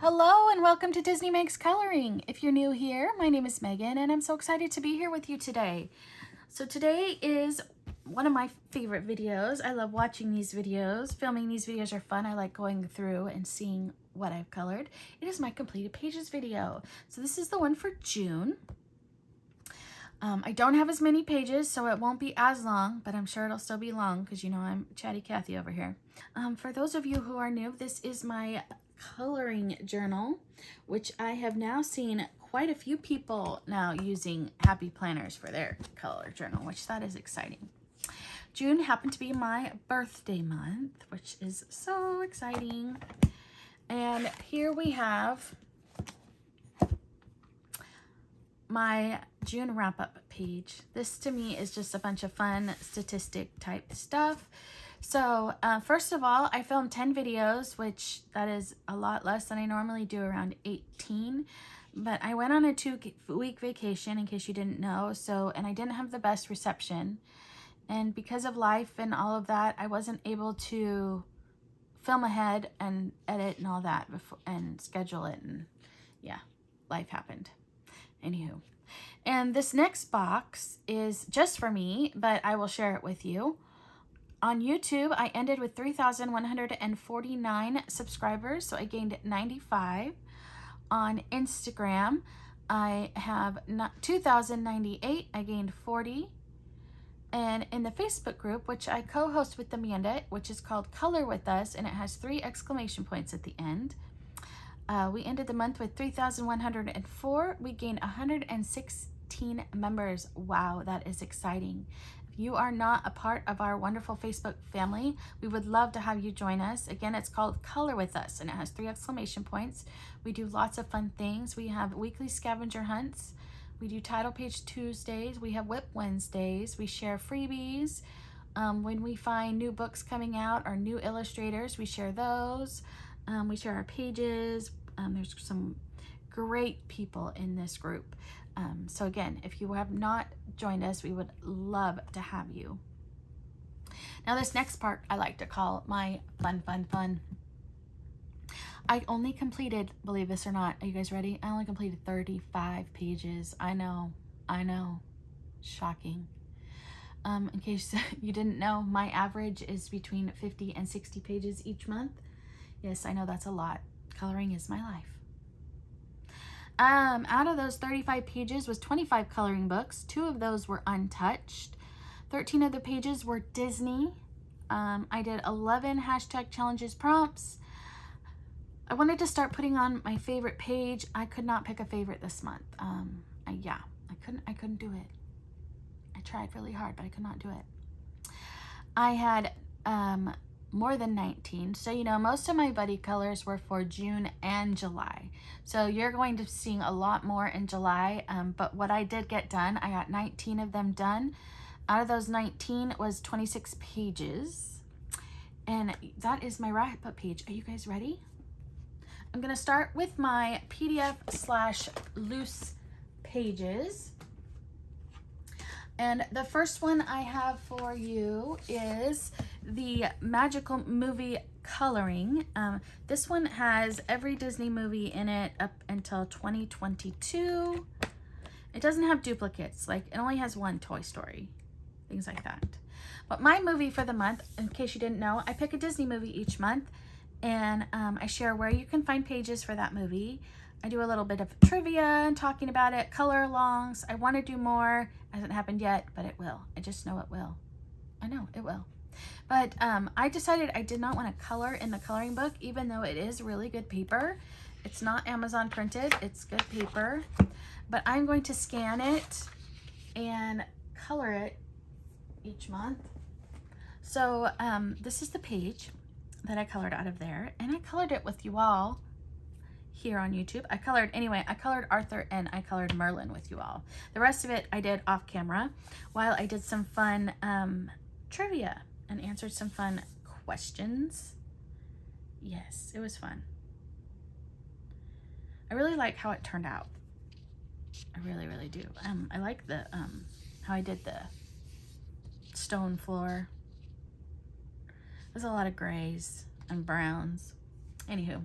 Hello and welcome to Disney Makes Coloring. If you're new here, my name is Megan and I'm so excited to be here with you today. So today is one of my favorite videos. I love watching these videos. Filming these videos are fun. I like going through and seeing what I've colored. It is my completed pages video. So this is the one for June. I don't have as many pages, so it won't be as long, but I'm sure it'll still be long because you know I'm Chatty Cathy over here. For those of you who are new, this is my coloring journal, which I have now seen quite a few people now using happy planners for their color journal, which that is exciting. June happened to be my birthday month, which is so exciting. And here we have my June wrap-up page. This to me is just a bunch of fun statistic type stuff. So first of all, I filmed 10 videos, which that is a lot less than I normally do, around 18. But I went on a 2-week vacation, in case you didn't know, and I didn't have the best reception. And because of life and all of that, I wasn't able to film ahead and edit and all that before, and schedule it. And yeah, life happened. Anywho. And this next box is just for me, but I will share it with you. On YouTube, I ended with 3,149 subscribers, so I gained 95. On Instagram, I have 2,098, I gained 40. And in the Facebook group, which I co-host with Amanda, which is called Color With Us, and it has 3 exclamation points at the end. We ended the month with 3,104. We gained 116 members. Wow, that is exciting. If you are not a part of our wonderful Facebook family, we would love to have you join us. Again, it's called Color With Us, and it has 3 exclamation points. We do lots of fun things. We have weekly scavenger hunts. We do title page Tuesdays. We have whip Wednesdays. We share freebies. When we find new books coming out or new illustrators, we share those. We share our pages. There's some great people in this group. So again, if you have not joined us, we would love to have you. Now this next part I like to call my fun. I only completed, believe this or not, are you guys ready? I only completed 35 pages. I know, shocking. In case you didn't know, my average is between 50 and 60 pages each month. Yes, I know that's a lot. Coloring is my life. Out of those 35 pages was 25 coloring books. 2 of those were untouched. 13 of the pages were Disney. I did 11 hashtag challenges prompts. I wanted to start putting on my favorite page. I could not pick a favorite this month. I couldn't do it. I tried really hard, but I could not do it. I had more than 19. So, you know, most of my buddy colors were for June and July. So you're going to see a lot more in July. But what I did get done, I got 19 of them done. Out of those 19 was 26 pages. And that is my wrap-up page. Are you guys ready? I'm going to start with my PDF/loose pages. And the first one I have for you is the Magical Movie Coloring. This one has every Disney movie in it up until 2022. It doesn't have duplicates, like it only has 1 Toy Story, things like that. But my movie for the month, in case you didn't know, I pick a Disney movie each month, and I share where you can find pages for that movie. I do a little bit of trivia and talking about it, color alongs. I want to do more. It hasn't happened yet, but it will. I just know it will. I know it will. But I decided I did not want to color in the coloring book, even though it is really good paper. It's not Amazon printed. It's good paper. But I'm going to scan it and color it each month. So this is the page that I colored out of there. And I colored it with you all here on YouTube. I colored Arthur and I colored Merlin with you all. The rest of it I did off camera while I did some fun trivia and answered some fun questions. Yes, it was fun. I really like how it turned out. I really do. I like the how I did the stone floor. There's a lot of grays and browns. Anywho,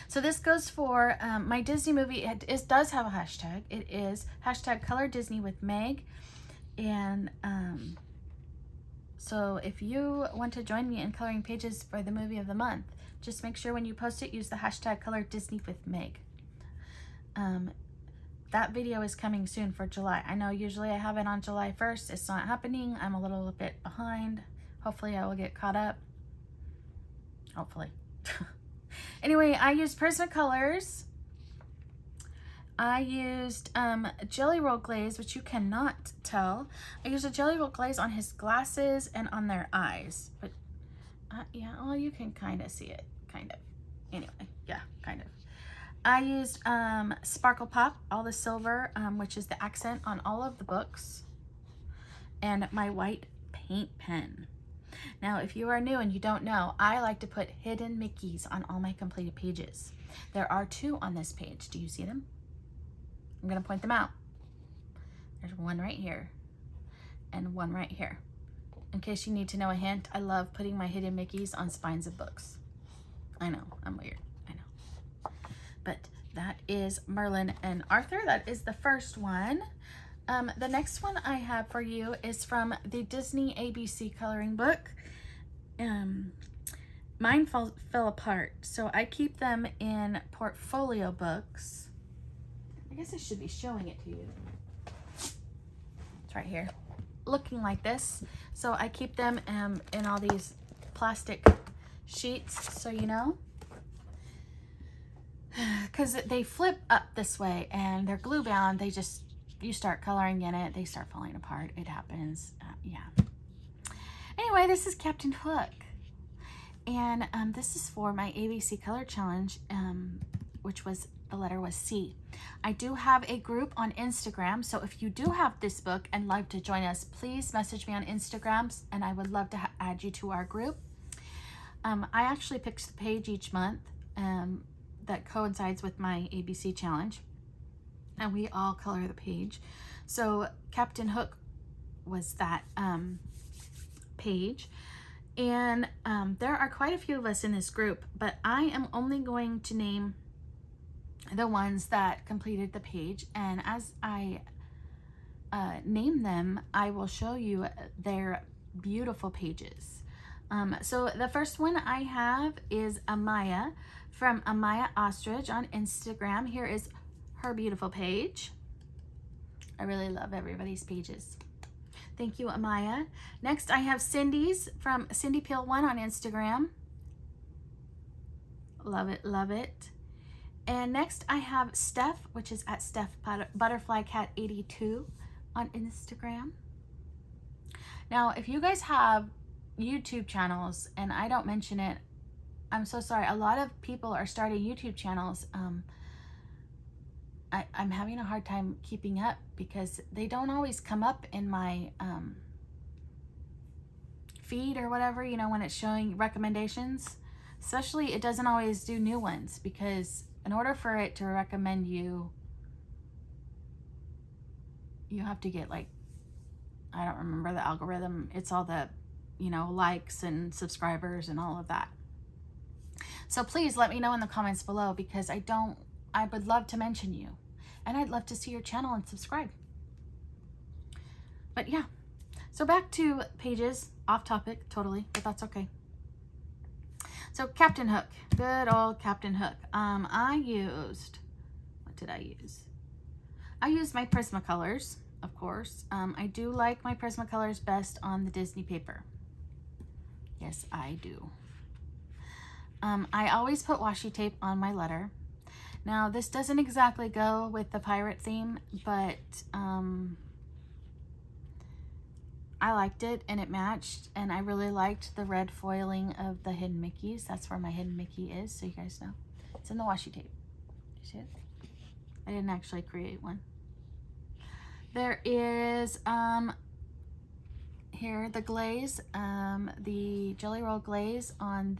so So this goes for my Disney movie. It does have a hashtag. It is hashtag Color Disney with Meg. And so if you want to join me in coloring pages for the movie of the month, just make sure when you post it, use the hashtag Color Disney with Meg. That video is coming soon for July. I know usually I have it on July 1st. It's not happening. I'm a little bit behind. Hopefully I will get caught up. Hopefully. Anyway, I used Prismacolors. I used Jelly Roll Glaze, which you cannot tell. I used a Jelly Roll Glaze on his glasses and on their eyes. But yeah, well, you can kind of see it. Kind of. Anyway, yeah, kind of. I used Sparkle Pop, all the silver, which is the accent on all of the books. And my white paint pen. Now, if you are new and you don't know, I like to put hidden Mickeys on all my completed pages. There are 2 on this page. Do you see them? I'm going to point them out. There's one right here and one right here. In case you need to know a hint, I love putting my hidden Mickeys on spines of books. I know, I'm weird. I know. But that is Merlin and Arthur. That is the first one. The next one I have for you is from the Disney ABC coloring book. Mine fell apart, so I keep them in portfolio books. I guess I should be showing it to you. It's right here, looking like this. So I keep them in all these plastic sheets, so you know. Because they flip up this way and they're glue bound, you start coloring in it, they start falling apart. It happens, yeah. Anyway, this is Captain Hook. And this is for my ABC Color Challenge, which the letter was C. I do have a group on Instagram, so if you do have this book and like to join us, please message me on Instagram, and I would love to add you to our group. I actually pick the page each month that coincides with my ABC Challenge. And we all color the page. So Captain Hook was that page. And there are quite a few of us in this group, but I am only going to name the ones that completed the page. And as I name them, I will show you their beautiful pages. So the first one I have is Amaya from Amaya Ostrich on Instagram. Here is her beautiful page. I really love everybody's pages. Thank you, Amaya. Next, I have Cindy's from Cindy Peel 1 on Instagram. Love it, love it. And next, I have Steph, which is at Steph Butterfly Cat 82 on Instagram. Now, if you guys have YouTube channels and I don't mention it, I'm so sorry. A lot of people are starting YouTube channels. I'm having a hard time keeping up because they don't always come up in my feed or whatever, you know, when it's showing recommendations. Especially, it doesn't always do new ones, because in order for it to recommend you, you have to get, like, I don't remember the algorithm. It's all the, you know, likes and subscribers and all of that. So please let me know in the comments below, because I would love to mention you. And I'd love to see your channel and subscribe. But yeah, so back to pages, off topic totally, but that's okay. So Captain Hook, good old Captain Hook. What did I use? I used my Prismacolors, of course. I do like my Prismacolors best on the Disney paper. Yes, I do. I always put washi tape on my letter. Now, this doesn't exactly go with the pirate theme, but I liked it and it matched, and I really liked the red foiling of the hidden Mickeys. That's where my hidden Mickey is, so you guys know. It's in the washi tape. You see it? I didn't actually create one. There is here the glaze, the Jelly Roll glaze on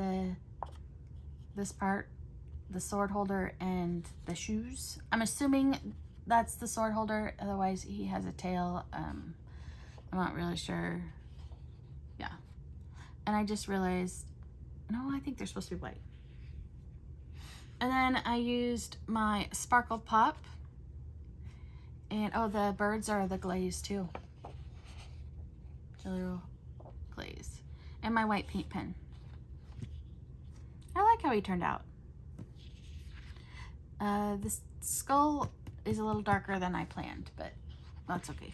this part, the sword holder and the shoes. I'm assuming that's the sword holder, otherwise he has a tail. I'm not really sure. Yeah. And I just realized, no, I think they're supposed to be white. And then I used my Sparkle Pop. And oh, the birds are the glaze too. Jelly roll glaze. And my white paint pen. I like how he turned out. The skull is a little darker than I planned, but that's okay.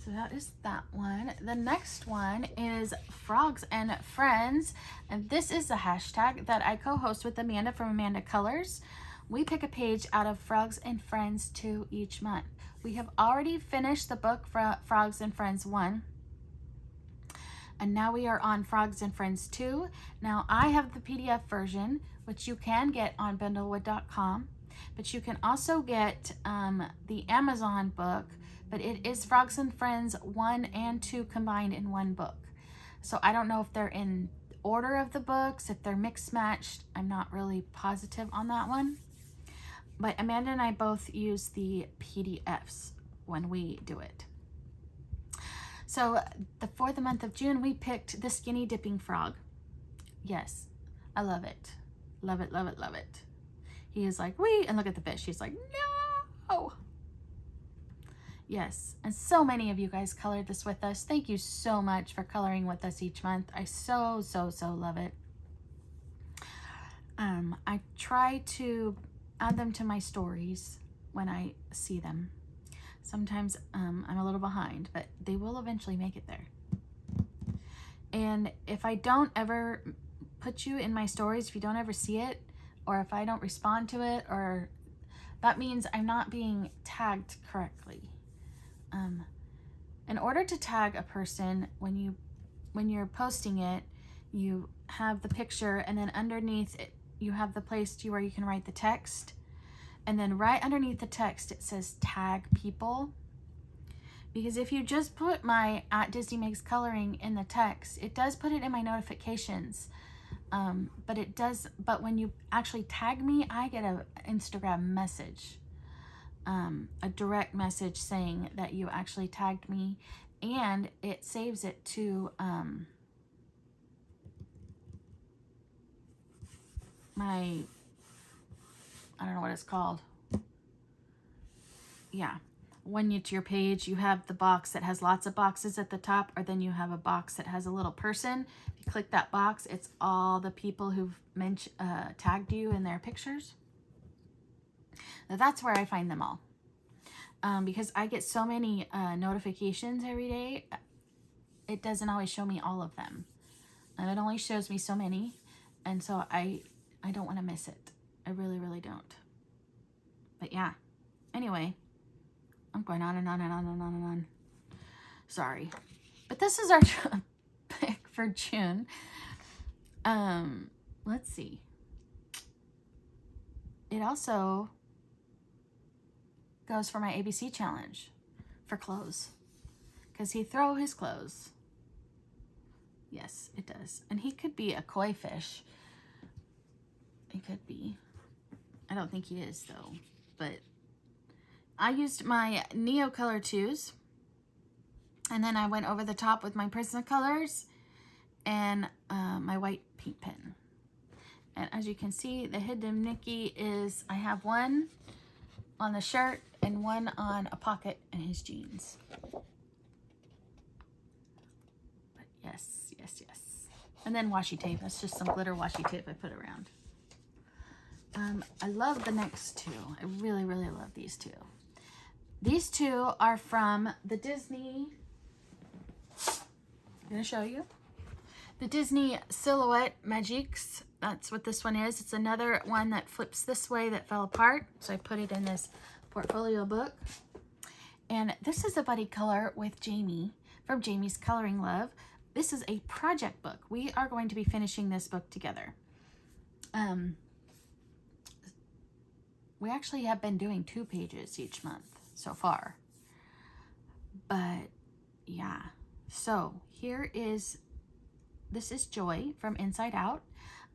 So that is that one. The next one is Frogs and Friends. And this is the hashtag that I co-host with Amanda from Amanda Colors. We pick a page out of Frogs and Friends 2 each month. We have already finished the book for Frogs and Friends 1. And now we are on Frogs and Friends 2. Now I have the PDF version, which you can get on bendlewood.com. But you can also get the Amazon book, but it is Frogs and Friends 1 and 2 combined in one book. So I don't know if they're in order of the books, if they're mixed matched. I'm not really positive on that one. But Amanda and I both use the PDFs when we do it. So for the month of June, we picked the Skinny Dipping Frog. Yes, I love it. Love it, love it, love it. He is like, wee, and look at the fish. He's like, no. Yes, and so many of you guys colored this with us. Thank you so much for coloring with us each month. I so love it. I try to add them to my stories when I see them. Sometimes I'm a little behind, but they will eventually make it there. And if I don't ever put you in my stories, if you don't ever see it, or if I don't respond to it, or that means I'm not being tagged correctly. In order to tag a person, when you're posting it, you have the picture, and then underneath it, you have the place where you can write the text. And then right underneath the text, it says tag people. Because if you just put my @DisneyMakesColoring in the text, it does put it in my notifications. But when you actually tag me, I get an Instagram message, a direct message saying that you actually tagged me, and it saves it to my, I don't know what it's called. Yeah. When you to your page, you have the box that has lots of boxes at the top, or then you have a box that has a little person. If you click that box, it's all the people who've tagged you in their pictures. Now that's where I find them all. Because I get so many notifications every day, it doesn't always show me all of them. And it only shows me so many. And so I don't want to miss it. I really don't. But yeah. Anyway, I'm going on and on and on and on and on. Sorry. But this is our pick for June. Let's see. It also goes for my ABC challenge for clothes. Because he throw his clothes. Yes, it does. And he could be a koi fish. It could be. I don't think he is though. But I used my Neocolor 2s, and then I went over the top with my Prismacolors and my white paint pen. And as you can see, the hidden Mickey is, I have one on the shirt and one on a pocket in his jeans. But yes. And then washi tape. That's just some glitter washi tape I put around. I love the next two. I really love these two. These two are from the Disney, I'm going to show you. The Disney Silhouette Magiques. That's what this one is. It's another one that flips this way that fell apart. So I put it in this portfolio book. And this is a buddy color with Jamie from Jamie's Coloring Love. This is a project book. We are going to be finishing this book together. We actually have been doing 2 pages each month so far. But yeah. So here is, this is Joy from Inside Out.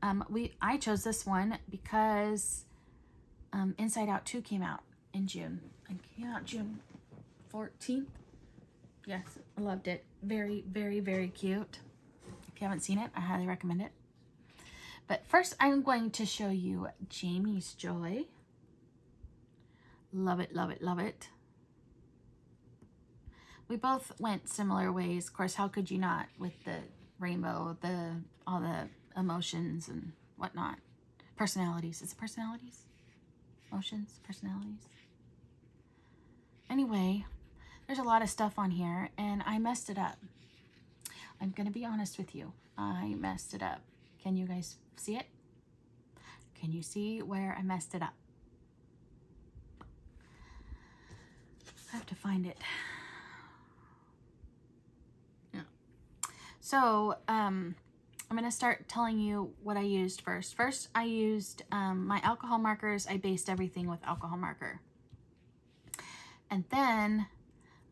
I chose this one because Inside Out 2 came out in June. It came out June 14th. Yes, I loved it. Very cute. If you haven't seen it, I highly recommend it. But first I'm going to show you Jamie's Joy. Love it, love it, love it. We both went similar ways. Of course, how could you not with the rainbow, all the emotions and whatnot. Personalities. Is it personalities? Emotions, personalities. Anyway, there's a lot of stuff on here and I messed it up. I'm going to be honest with you. I messed it up. Can you guys see it? Can you see where I messed it up? I have to find it. Yeah. So, I'm going to start telling you what I used first. First, I used my alcohol markers. I based everything with alcohol marker. And then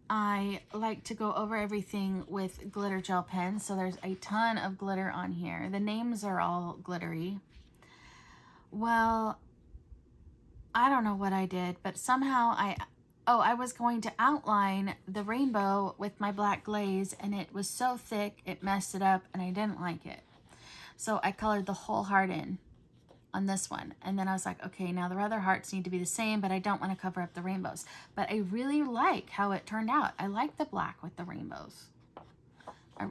I like to go over everything with glitter gel pens. So there's a ton of glitter on here. The names are all glittery. Well, I don't know what I did, but somehow I was going to outline the rainbow with my black glaze and it was so thick, it messed it up and I didn't like it. So I colored the whole heart in on this one. And then I was like, okay, now the other hearts need to be the same, but I don't want to cover up the rainbows. But I really like how it turned out. I like the black with the rainbows.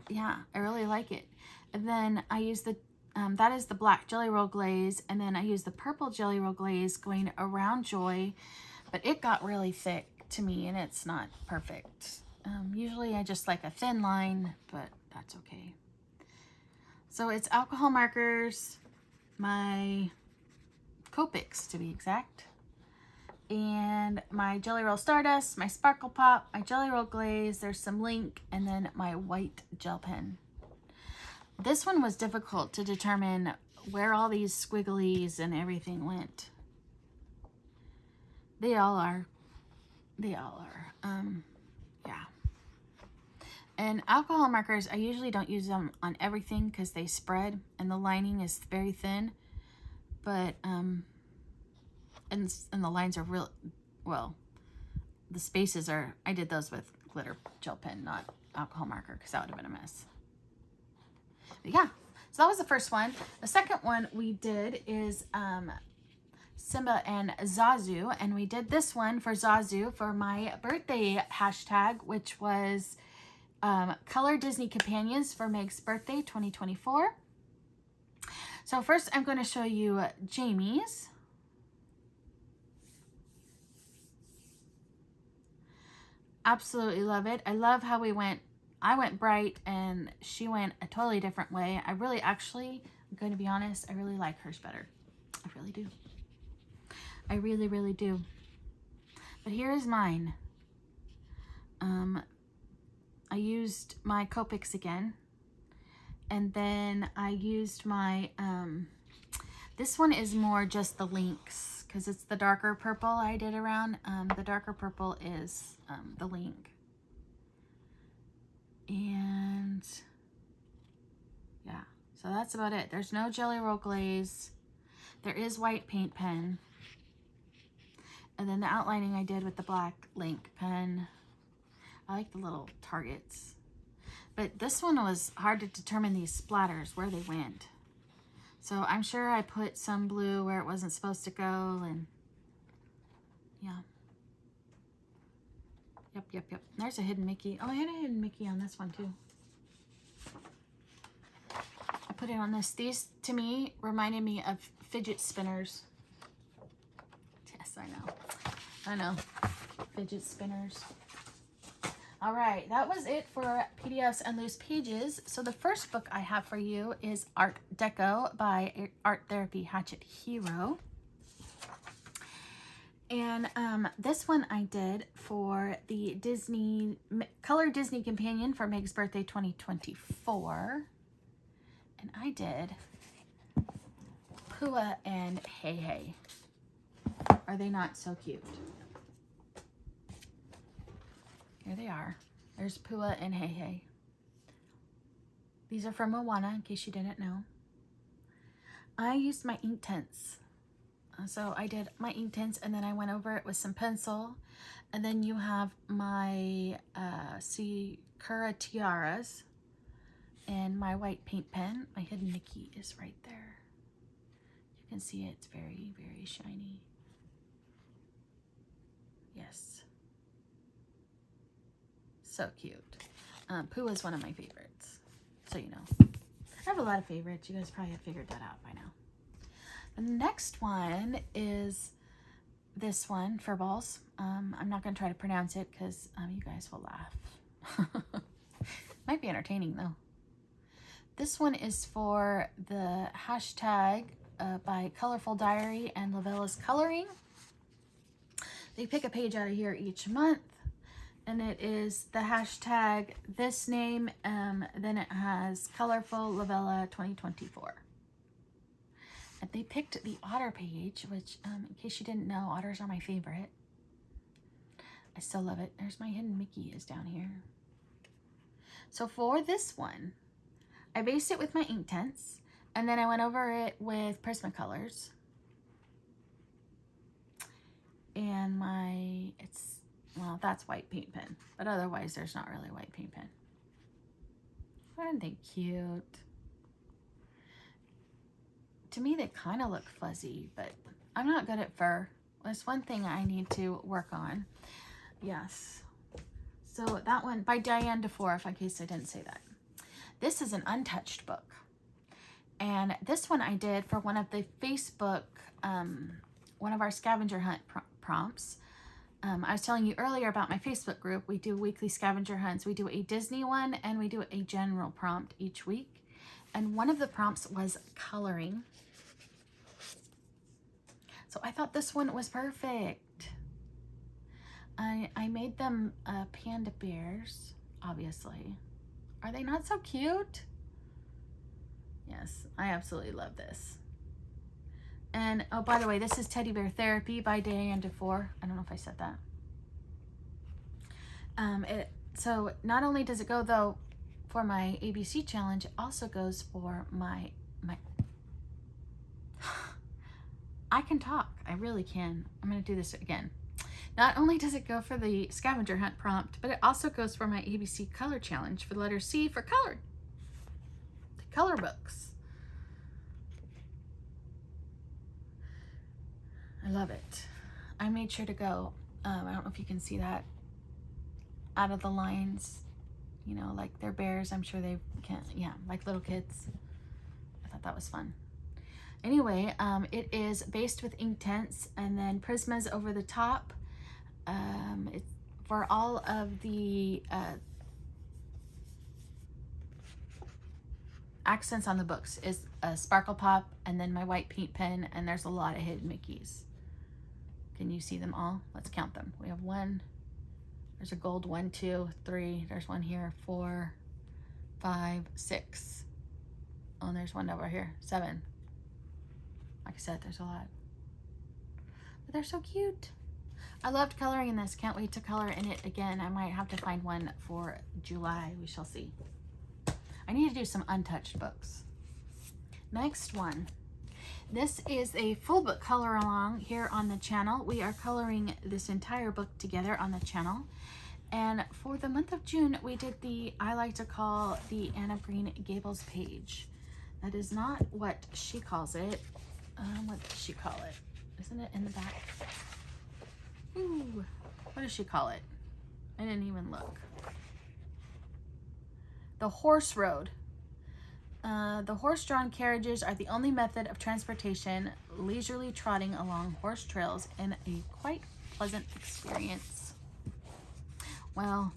Yeah, I really like it. And then I used the, that is the black Jelly Roll glaze. And then I used the purple Jelly Roll glaze going around Joy. But it got really thick to me and it's not perfect. Usually I just like a thin line, but that's okay. So it's alcohol markers, my Copics to be exact, and my Jelly Roll Stardust, my Sparkle Pop, my Jelly Roll Glaze, there's some Link, and then my white gel pen. This one was difficult to determine where all these squigglies and everything went. They all are. They all are. Yeah. And alcohol markers, I usually don't use them on everything because they spread and the lining is very thin. But, and the lines are real, well, the spaces are, I did those with glitter gel pen, not alcohol marker because that would have been a mess. But yeah, so that was the first one. The second one we did is, Simba and Zazu, and we did this one for Zazu for my birthday hashtag, which was Color Disney Companions for Meg's birthday 2024. So first I'm going to show you Jamie's. Absolutely love it. I love how I went bright and she went a totally different way. I really actually, I'm going to be honest, I really like hers better. I really do. I really, really do. But here is mine. I used my Copics again. And then I used my, this one is more just the links because it's the darker purple I did around. The darker purple is the link. And yeah, so that's about it. There's no Jelly Roll glaze. There is white paint pen. And then the outlining I did with the black Link pen. I like the little targets. But this one was hard to determine these splatters, where they went. So I'm sure I put some blue where it wasn't supposed to go, and yeah. Yep. There's a hidden Mickey. Oh, I had a hidden Mickey on this one too. I put it on this. These, to me, reminded me of fidget spinners. Yes, I know. Fidget spinners. All right, that was it for PDFs and loose pages. So the first book I have for you is Art Deco by Art Therapy Hatchet Hero. And this one I did for the Color Disney Companion for Meg's birthday 2024. And I did Pua and Hey Hey. Are they not so cute? Here they are. There's Pua and Hey Hey. These are from Moana, in case you didn't know. I used my ink tints. So I did my ink tints and then I went over it with some pencil. And then you have my Sakura tiaras and my white paint pen. My hidden Mickey is right there. can see it's very, very shiny. Yes. So cute. Pooh is one of my favorites, so you know. I have a lot of favorites. You guys probably have figured that out by now. The next one is this one, Furballs. I'm not going to try to pronounce it because you guys will laugh. Might be entertaining though. This one is for the hashtag by Colorful Diary and Lavella's Coloring. They pick a page out of here each month, and it is the hashtag this name, then it has Colorful Lavella 2024. And they picked the otter page, which in case you didn't know, otters are my favorite. I still love it. There's my hidden Mickey is down here. So for this one, I based it with my Inktense, and then I went over it with Prismacolors. And well, that's white paint pen, but otherwise there's not really white paint pen. Aren't they cute? To me, they kind of look fuzzy, but I'm not good at fur. That's one thing I need to work on. Yes. So that one by Diane DeFore, in case I didn't say that. This is an untouched book. And this one I did for one of the Facebook, one of our scavenger hunt prompts. I was telling you earlier about my Facebook group. We do weekly scavenger hunts. We do a Disney one and we do a general prompt each week. And one of the prompts was coloring. So I thought this one was perfect. I made them panda bears, obviously. Are they not so cute? Yes, I absolutely love this. And, oh, by the way, this is Teddy Bear Therapy by Diane DeFore. I don't know if I said that. So not only does it go, though, for my ABC challenge, it also goes for my I can talk. I really can. I'm going to do this again. Not only does it go for the scavenger hunt prompt, but it also goes for my ABC color challenge for the letter C for color. The color books. I love it. I made sure to go, I don't know if you can see that, out of the lines, you know, like they're bears. I'm sure they can, yeah, like little kids. I thought that was fun. Anyway, it is based with Inktense and then Prismas over the top. It's for all of the accents on the books is a Sparkle Pop and then my white paint pen, and there's a lot of hidden Mickeys. Can you see them all? Let's count them. We have one, there's a gold 1, 2, 3, there's one here, 4, 5, 6. Oh, and there's one over here, 7. Like I said, there's a lot. But they're so cute. I loved coloring in this. Can't wait to color in it again. I might have to find one for July. We shall see. I need to do some untouched books. Next one. This is a full book color along here on the channel. We are coloring this entire book together on the channel. And for the month of June, we did the, I like to call the Anna Green Gables page. That is not what she calls it. What does she call it? Isn't it in the back? Ooh, what does she call it? I didn't even look. The Horse Road. The horse-drawn carriages are the only method of transportation, leisurely trotting along horse trails in a quite pleasant experience. Well,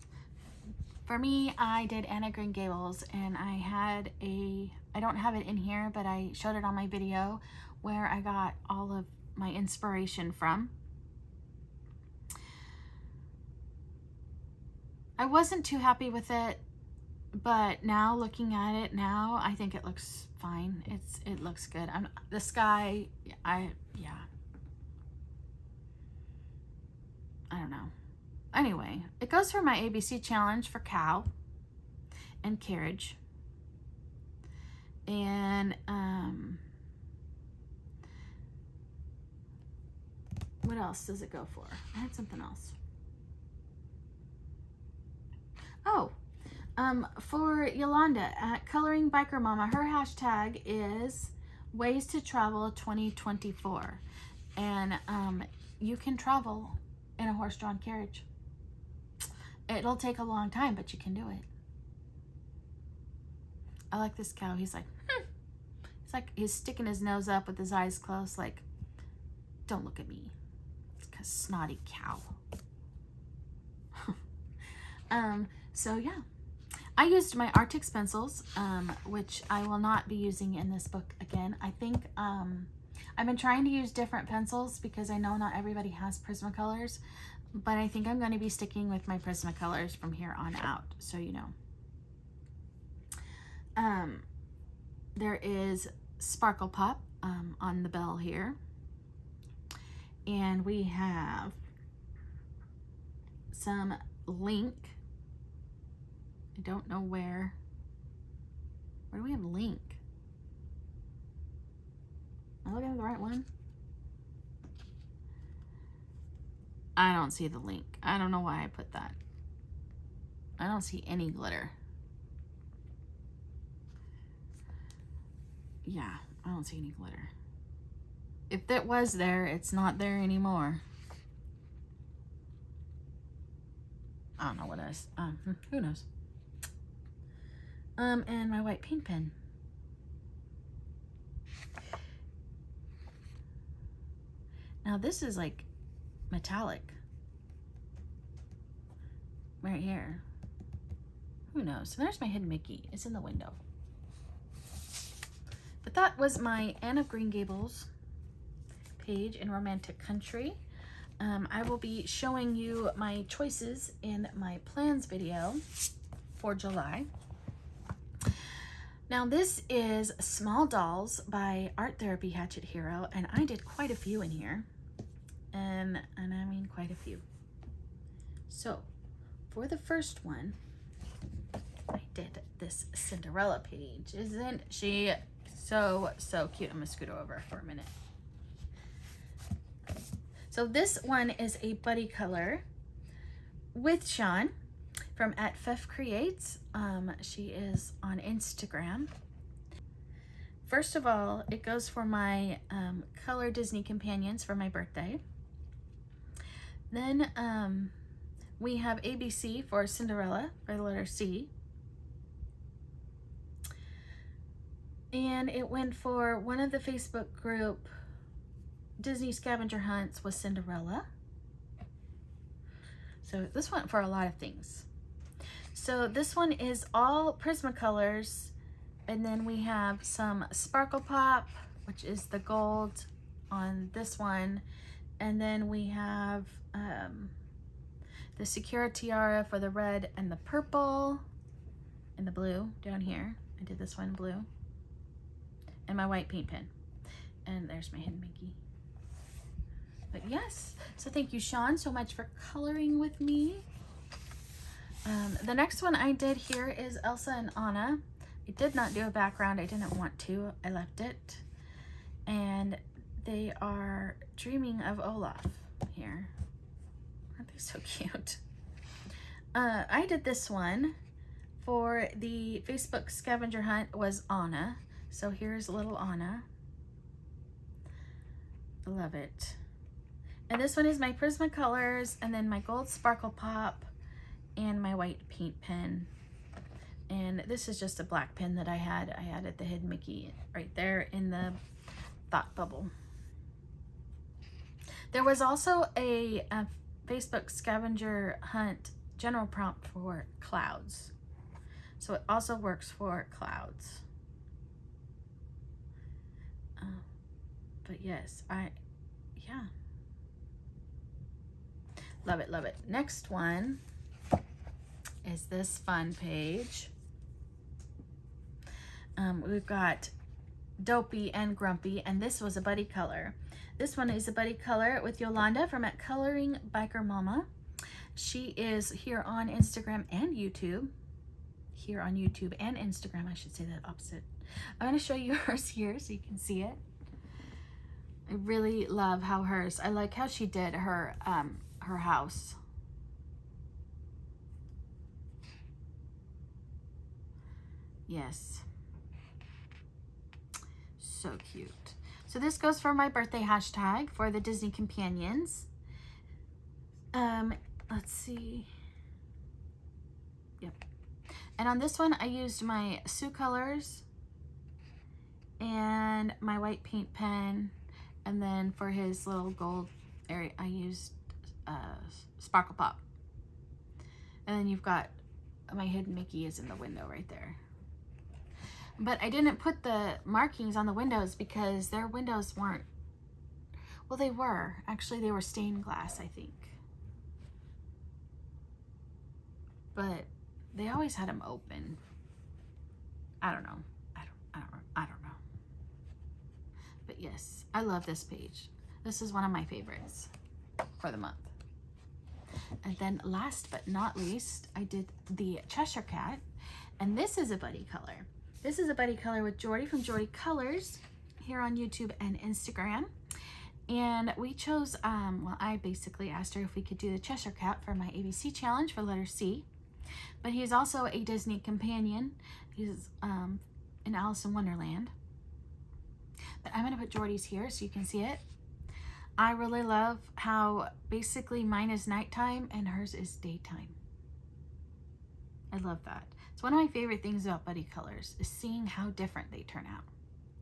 for me, I did Anna Green Gables, and I had I don't have it in here, but I showed it on my video where I got all of my inspiration from. I wasn't too happy with it, but now looking at it now, I think it looks fine. It looks good. The sky, yeah. I don't know. Anyway, it goes for my ABC challenge for Cow and Carriage. And what else does it go for? I had something else. Oh, for Yolanda at Coloring Biker Mama, her hashtag is Ways to Travel 2024. And you can travel in a horse-drawn carriage. It'll take a long time, but you can do it. I like this cow. He's like, It's like he's sticking his nose up with his eyes closed, like, don't look at me. It's a snotty cow. So yeah, I used my Arctic pencils, which I will not be using in this book again. I think I've been trying to use different pencils because I know not everybody has Prismacolors, but I think I'm going to be sticking with my Prismacolors from here on out, so you know. There is Sparkle Pop on the bell here, and we have some Link. I don't know where do we have Link? Am I looking at the right one? I don't see the Link. I don't know why I put that. I don't see any glitter. Yeah, I don't see any glitter. If that was there, it's not there anymore. I don't know what it is. Who knows? And my white paint pen. Now this is like metallic. Right here. Who knows? There's my hidden Mickey. It's in the window. But that was my Anne of Green Gables page in Romantic Country. I will be showing you my choices in my plans video for July. Now this is Small Dolls by Art Therapy Hatchet Hero, and I did quite a few in here, and I mean quite a few. So for the first one, I did this Cinderella page. Isn't she so cute? I'm gonna scoot over for a minute. So this one is a buddy color with Sean from @FefCreates. She is on Instagram. First of all, it goes for my color Disney companions for my birthday. Then we have ABC for Cinderella by the letter C. And it went for one of the Facebook group Disney scavenger hunts was Cinderella. So this went for a lot of things. So this one is all Prismacolors, and then we have some Sparkle Pop, which is the gold on this one, and then we have the Secura Tiara for the red and the purple, and the blue down here. I did this one in blue, and my white paint pen, and there's my hidden Mickey. But yes, so thank you, Sean, so much for coloring with me. The next one I did here is Elsa and Anna. I did not do a background. I didn't want to. I left it. And they are dreaming of Olaf here. Aren't they so cute? I did this one for the Facebook scavenger hunt was Anna. So here's little Anna. I love it. And this one is my Prismacolors, and then my gold Sparkle Pop, and my white paint pen. And this is just a black pen that I had. I had at the hidden Mickey right there in the thought bubble. There was also a Facebook scavenger hunt general prompt for clouds. So it also works for clouds. But yes, yeah. Love it, love it. Next one is this fun page. We've got Dopey and Grumpy, and this was a buddy color. This one is a buddy color with Yolanda from @Coloring Biker Mama. She is here on Instagram and YouTube. Here on YouTube and Instagram, I should say that opposite. I'm going to show you hers here so you can see it. I really love how hers, I like how she did her house. Yes. so cute. So this goes for my birthday hashtag for the Disney Companions. Let's see. Yep. And on this one, I used my Sue colors and my white paint pen. And then for his little gold area, I used Sparkle Pop. And then you've got my hidden Mickey is in the window right there. But I didn't put the markings on the windows because their windows weren't, well, they were. Actually, they were stained glass, I think. But they always had them open. I don't know. I don't know. But yes, I love this page. This is one of my favorites for the month. And then last but not least, I did the Cheshire Cat. And this is a buddy color. This is a buddy color with Jordy from Jordy Colors here on YouTube and Instagram. And we chose, well, I basically asked her if we could do the Cheshire Cat for my ABC challenge for letter C. But he's also a Disney companion. He's in Alice in Wonderland. But I'm going to put Jordy's here so you can see it. I really love how basically mine is nighttime and hers is daytime. I love that. It's one of my favorite things about buddy colors is seeing how different they turn out.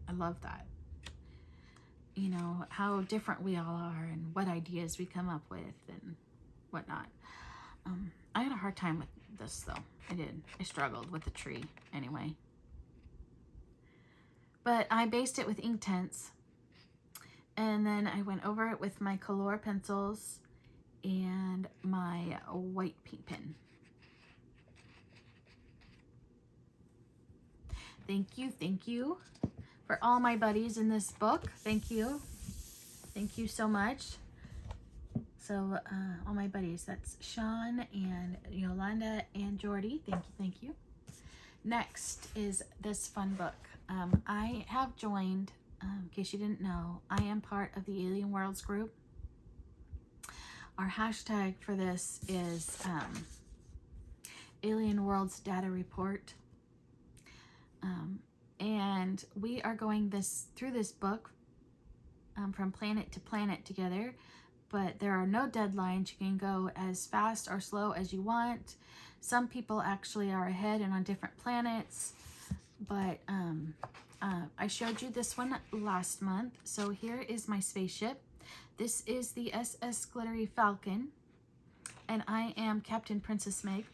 I love that. You know, how different we all are and what ideas we come up with and whatnot. I had a hard time with this though. I did. I struggled with the tree anyway. But I based it with Inktense. And then I went over it with my Color pencils and my white paint pen. Thank you for all my buddies in this book. Thank you so much. So all my buddies, that's Sean and Yolanda and Jordy. Thank you. Next is this fun book. I have joined, in case you didn't know, I am part of the Alien Worlds group. Our hashtag for this is Alien Worlds Data Report. And we are going through this book from planet to planet together, but there are no deadlines. You can go as fast or slow as you want. Some people actually are ahead and on different planets, but I showed you this one last month. So here is my spaceship. This is the SS Glittery Falcon, and I am Captain Princess Meg.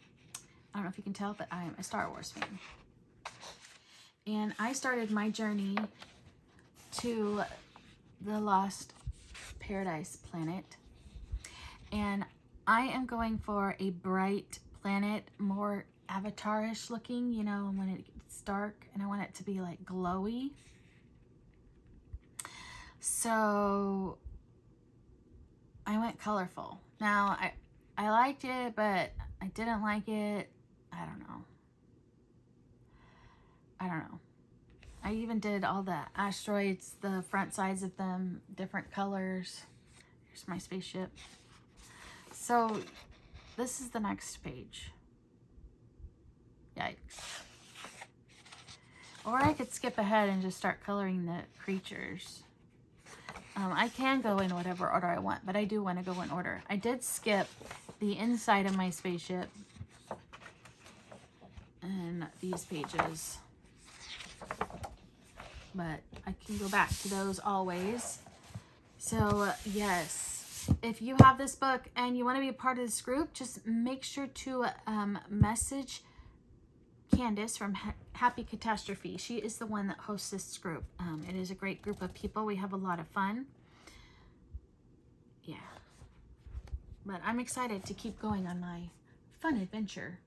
I don't know if you can tell, but I am a Star Wars fan. And I started my journey to the Lost Paradise planet. And I am going for a bright planet, more Avatar-ish looking, you know, when it gets dark, and I want it to be like glowy. So I went colorful. Now, I liked it, but I didn't like it. I don't know. I even did all the asteroids, the front sides of them, different colors. Here's my spaceship. So this is the next page. Yikes. Or I could skip ahead and just start coloring the creatures. I can go in whatever order I want, but I do want to go in order. I did skip the inside of my spaceship and these pages, but I can go back to those always. So yes, if you have this book and you want to be a part of this group, just make sure to message Candace from Happy Catastrophe. She is the one that hosts this group. It is a great group of people. We have a lot of fun. Yeah. But I'm excited to keep going on my fun adventure.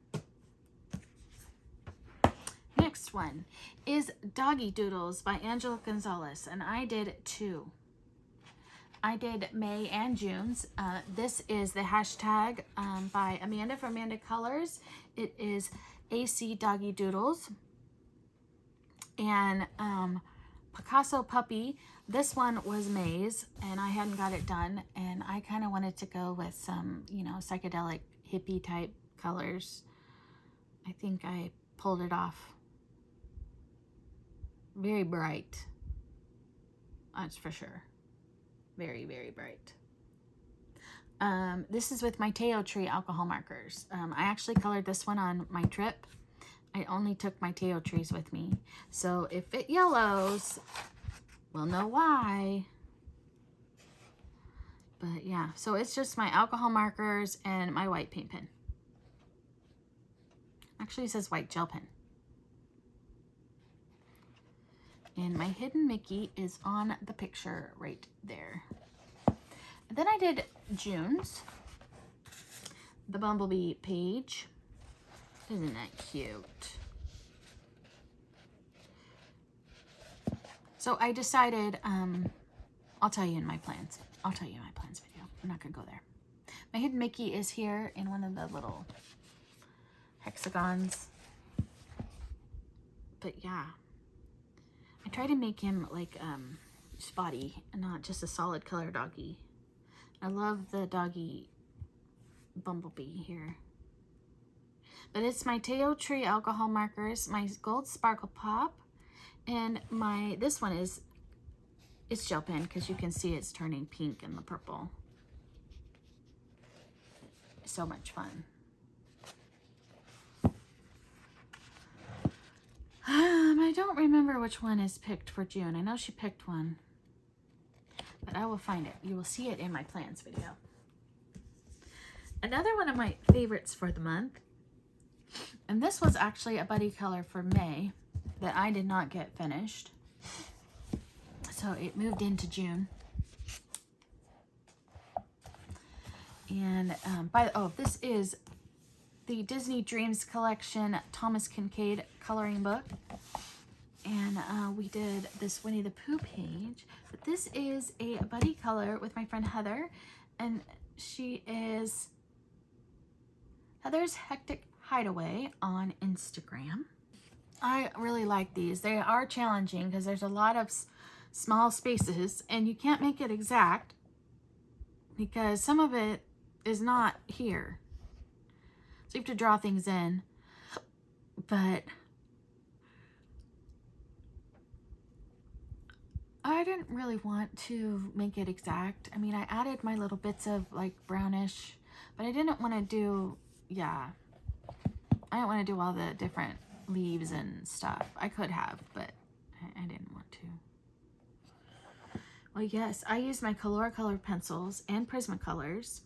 Next one is Doggy Doodles by Angela Gonzalez, and I did 2. I did May and June's. This is the hashtag by Amanda from Amanda Colors. It is AC Doggy Doodles. And Picasso Puppy, this one was May's, and I hadn't got it done, and I kind of wanted to go with some, you know, psychedelic hippie type colors. I think I pulled it off. Very bright. That's for sure. Very, very bright. This is with my Teo Tree alcohol markers. I actually colored this one on my trip. I only took my Teo Trees with me. So if it yellows, we'll know why. But yeah, so it's just my alcohol markers and my white paint pen. Actually, it says white gel pen. And my hidden Mickey is on the picture right there. And then I did June's, the Bumblebee page. Isn't that cute? So I decided, I'll tell you in my plans. I'll tell you in my plans video. I'm not gonna go there. My hidden Mickey is here in one of the little hexagons. But yeah, I try to make him like spotty and not just a solid color doggy. I love the doggy Bumblebee here. But it's my Teo Tree alcohol markers, my gold sparkle pop, and this one is, it's gel pen because you can see it's turning pink in the purple. So much fun. I don't remember which one is picked for June. I know she picked one, but I will find it. You will see it in my plans video. Another one of my favorites for the month, and this was actually a buddy color for May that I did not get finished. So it moved into June. And this is the Disney Dreams Collection Thomas Kincaid coloring book. And we did this Winnie the Pooh page. But this is a buddy color with my friend Heather. And she is Heather's Hectic Hideaway on Instagram. I really like these. They are challenging because there's a lot of small spaces and you can't make it exact because some of it is not here. So you have to draw things in, but I didn't really want to make it exact. I mean, I added my little bits of like brownish, but I didn't want to do, I didn't want to do all the different leaves and stuff. I could have, but I didn't want to. Well, yes, I used my Color pencils and Prismacolors.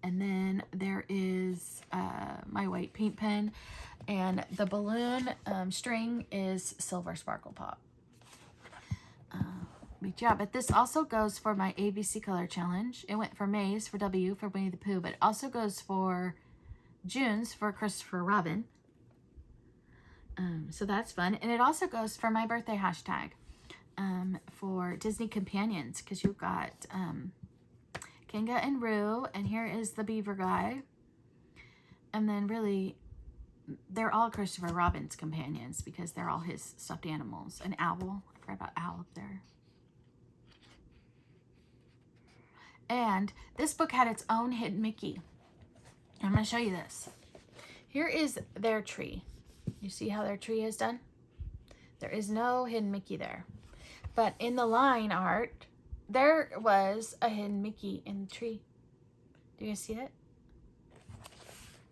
And then there is my white paint pen, and the balloon string is Silver Sparkle Pop. But this also goes for my ABC Color Challenge. It went for May's for W for Winnie the Pooh, but it also goes for June's for Christopher Robin. So that's fun. And it also goes for my birthday hashtag for Disney Companions, because you've got Kinga and Roo, and here is the beaver guy. And then really, they're all Christopher Robin's companions because they're all his stuffed animals. An owl. I forgot about owl up there. And this book had its own hidden Mickey. I'm going to show you this. Here is their tree. You see how their tree is done? There is no hidden Mickey there. But in the line art, there was a hidden Mickey in the tree. Do you guys see it?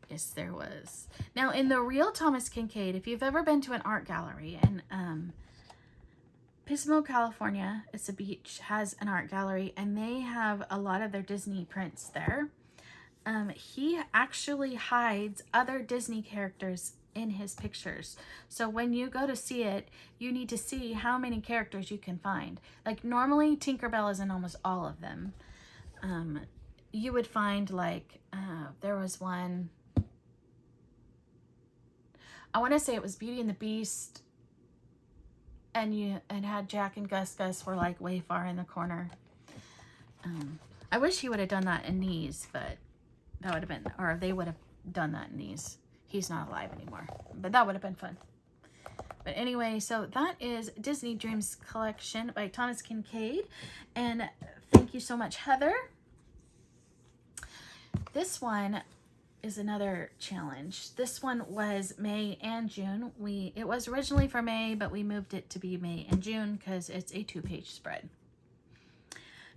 Yes, there was. Now, in the real Thomas Kincaid, if you've ever been to an art gallery in Pismo, California, it's a beach, has an art gallery, and they have a lot of their Disney prints there. He actually hides other Disney characters in his pictures. So when you go to see it, you need to see how many characters you can find. Like normally Tinkerbell is in almost all of them. You would find like, there was one, I want to say it was Beauty and the Beast, and had Jack and Gus. Gus were like way far in the corner. I wish he would have done that in these, but that would have been, or they would have done that in these. He's not alive anymore, but that would have been fun. But anyway, so that is Disney Dreams Collection by Thomas Kincaid. And thank you so much, Heather. This one is another challenge. This one was May and June. It was originally for May, but we moved it to be May and June because it's a 2-page spread.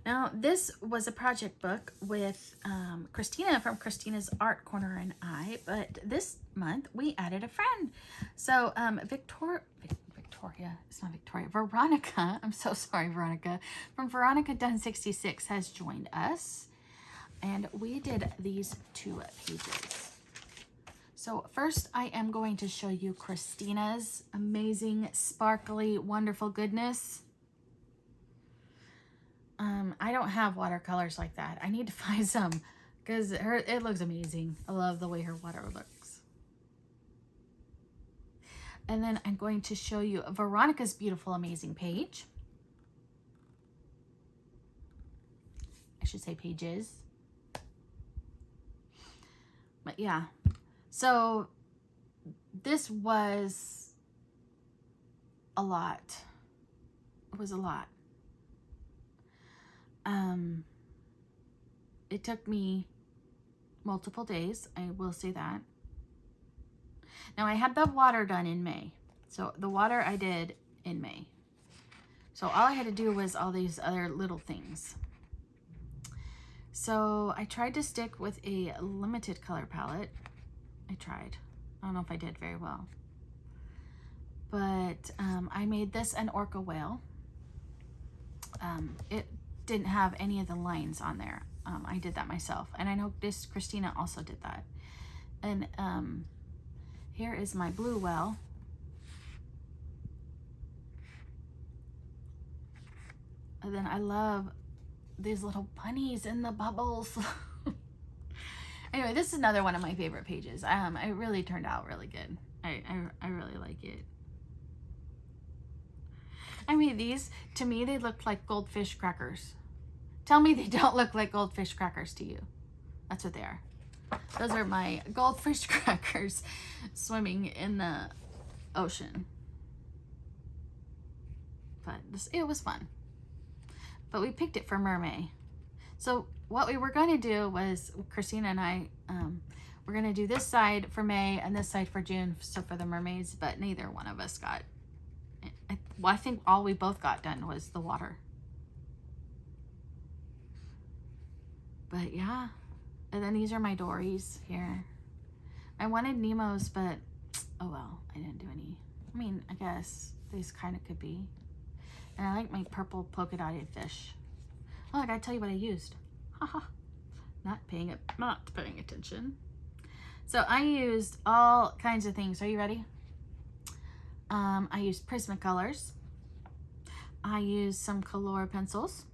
Now, this was a project book with Christina from Christina's Art Corner and I, but this month we added a friend. So Veronica, I'm so sorry, Veronica, from Veronica Dunn 66 has joined us, and we did these 2 pages. So first I am going to show you Christina's amazing, sparkly, wonderful goodness. I don't have watercolors like that. I need to find some because it looks amazing. I love the way her water looks. And then I'm going to show you Veronica's beautiful, amazing page. I should say pages. But yeah, so this was a lot. It was a lot. It took me multiple days, I will say that. Now I had the water done in May. So the water I did in May. So all I had to do was all these other little things. So I tried to stick with a limited color palette. I tried. I don't know if I did very well. But I made this an orca whale. It didn't have any of the lines on there. I did that myself. And I know Christina also did that. And here is my blue whale. And then I love these little bunnies in the bubbles. Anyway, this is another one of my favorite pages. It really turned out really good. I really like it. I mean, these, to me, they look like goldfish crackers. Tell me they don't look like goldfish crackers to you. That's what they are. Those are my goldfish crackers swimming in the ocean. But it was fun. But we picked it for Mermaid. So what we were going to do was, Christina and I, we're going to do this side for May and this side for June, so for the mermaids, but neither one of us got, well, I think all we both got done was the water. But yeah, and then these are my Dories here. I wanted Nemo's, but oh well, I didn't do any. I mean, I guess these kind of could be. And I like my purple polka dotted fish. Oh, I gotta tell you what I used. Haha, not paying attention. So I used all kinds of things. Are you ready? I used Prismacolors. I used some Color pencils.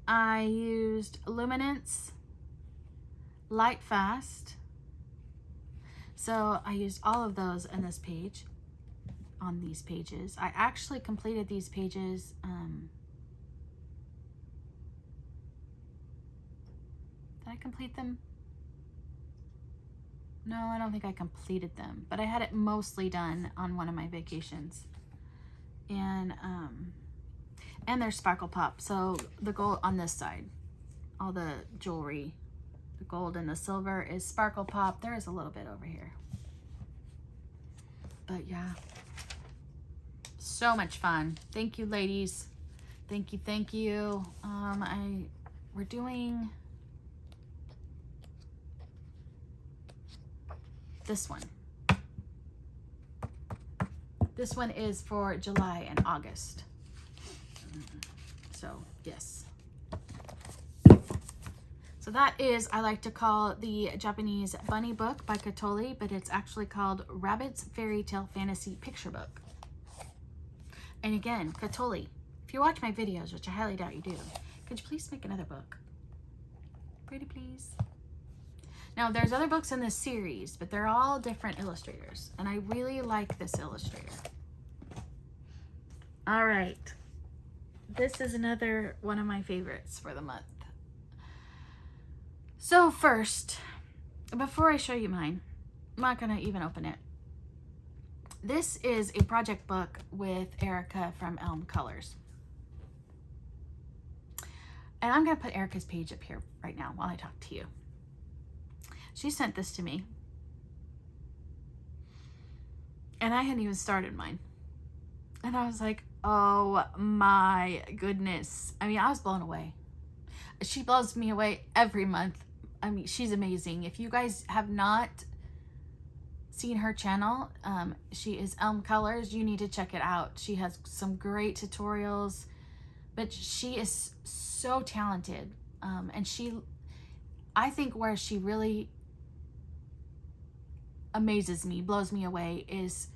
I used Luminance, Light Fast. So I used all of those in this page, on these pages. I actually completed these pages. Did I complete them? No, I don't think I completed them, but I had it mostly done on one of my vacations. And there's Sparkle Pop. So the gold on this side, all the jewelry, the gold and the silver is Sparkle Pop. There is a little bit over here. But yeah, so much fun. Thank you, ladies. Thank you, thank you. We're doing this one. This one is for July and August. So, yes. So that is, I like to call the Japanese bunny book by Katoli, but it's actually called Rabbit's Fairy Tale Fantasy Picture Book. And again, Katoli, if you watch my videos, which I highly doubt you do, could you please make another book? Pretty please. Now, there's other books in this series, but they're all different illustrators, and I really like this illustrator. All right. This is another one of my favorites for the month. So first, before I show you mine, I'm not going to even open it. This is a project book with Erica from Elm Colors. And I'm going to put Erica's page up here right now while I talk to you. She sent this to me. And I hadn't even started mine. And I was like, oh my goodness. I mean, I was blown away. She blows me away every month. I mean, she's amazing. If you guys have not seen her channel, she is Colors. You need to check it out. She has some great tutorials, but she is so talented. And I think where she really amazes me, blows me away, is